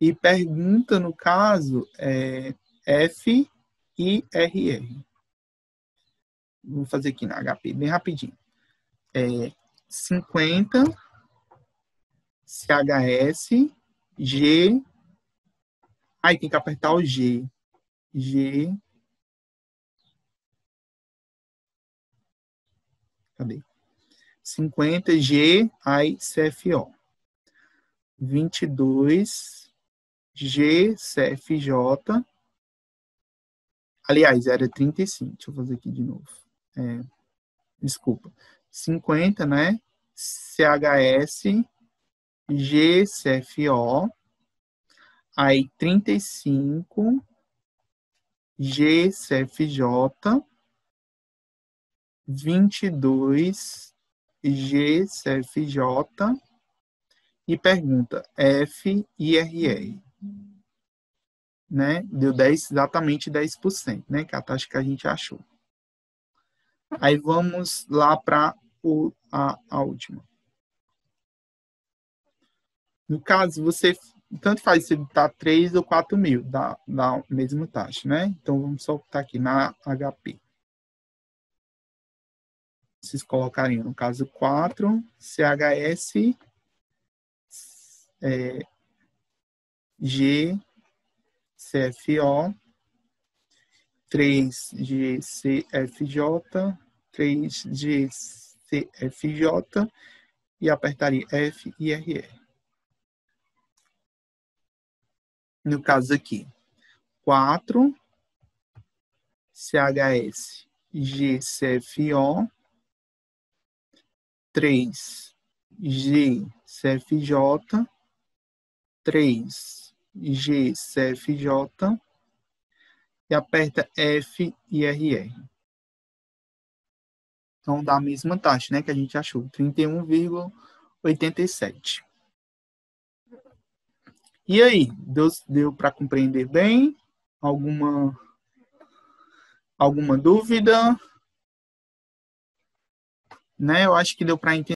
e pergunta, no caso, FIRR. Vou fazer aqui na HP, bem rapidinho. 50 CHS G. Aí tem que apertar o G. Cadê? 50 G, aí CFO. 22 G, CFJ. Aliás, era 35. Deixa eu fazer aqui de novo. Desculpa. 50, né? CHS G, CFO. Aí 35 G, CFJ. 22 G, CFJ. E pergunta FIRR. Né? Deu 10, exatamente 10%, né? Que é a taxa que a gente achou. Aí vamos lá para a última. No caso, você tanto faz se botar 3 ou 4 mil, dá a mesma taxa, né? Então, vamos só botar aqui na HP. Vocês colocariam, no caso, 4 CHS G CFO, 3 GCFJ, 3 GCFJ e apertaria FIRR. No caso aqui, 4 CHS GCFO, 3 GCFJ, 3 GCFJ e aperta FIRR. Então dá a mesma taxa, né, que a gente achou, 31,87. E aí, deu para compreender bem? Alguma dúvida? Né? Eu acho que deu para entender.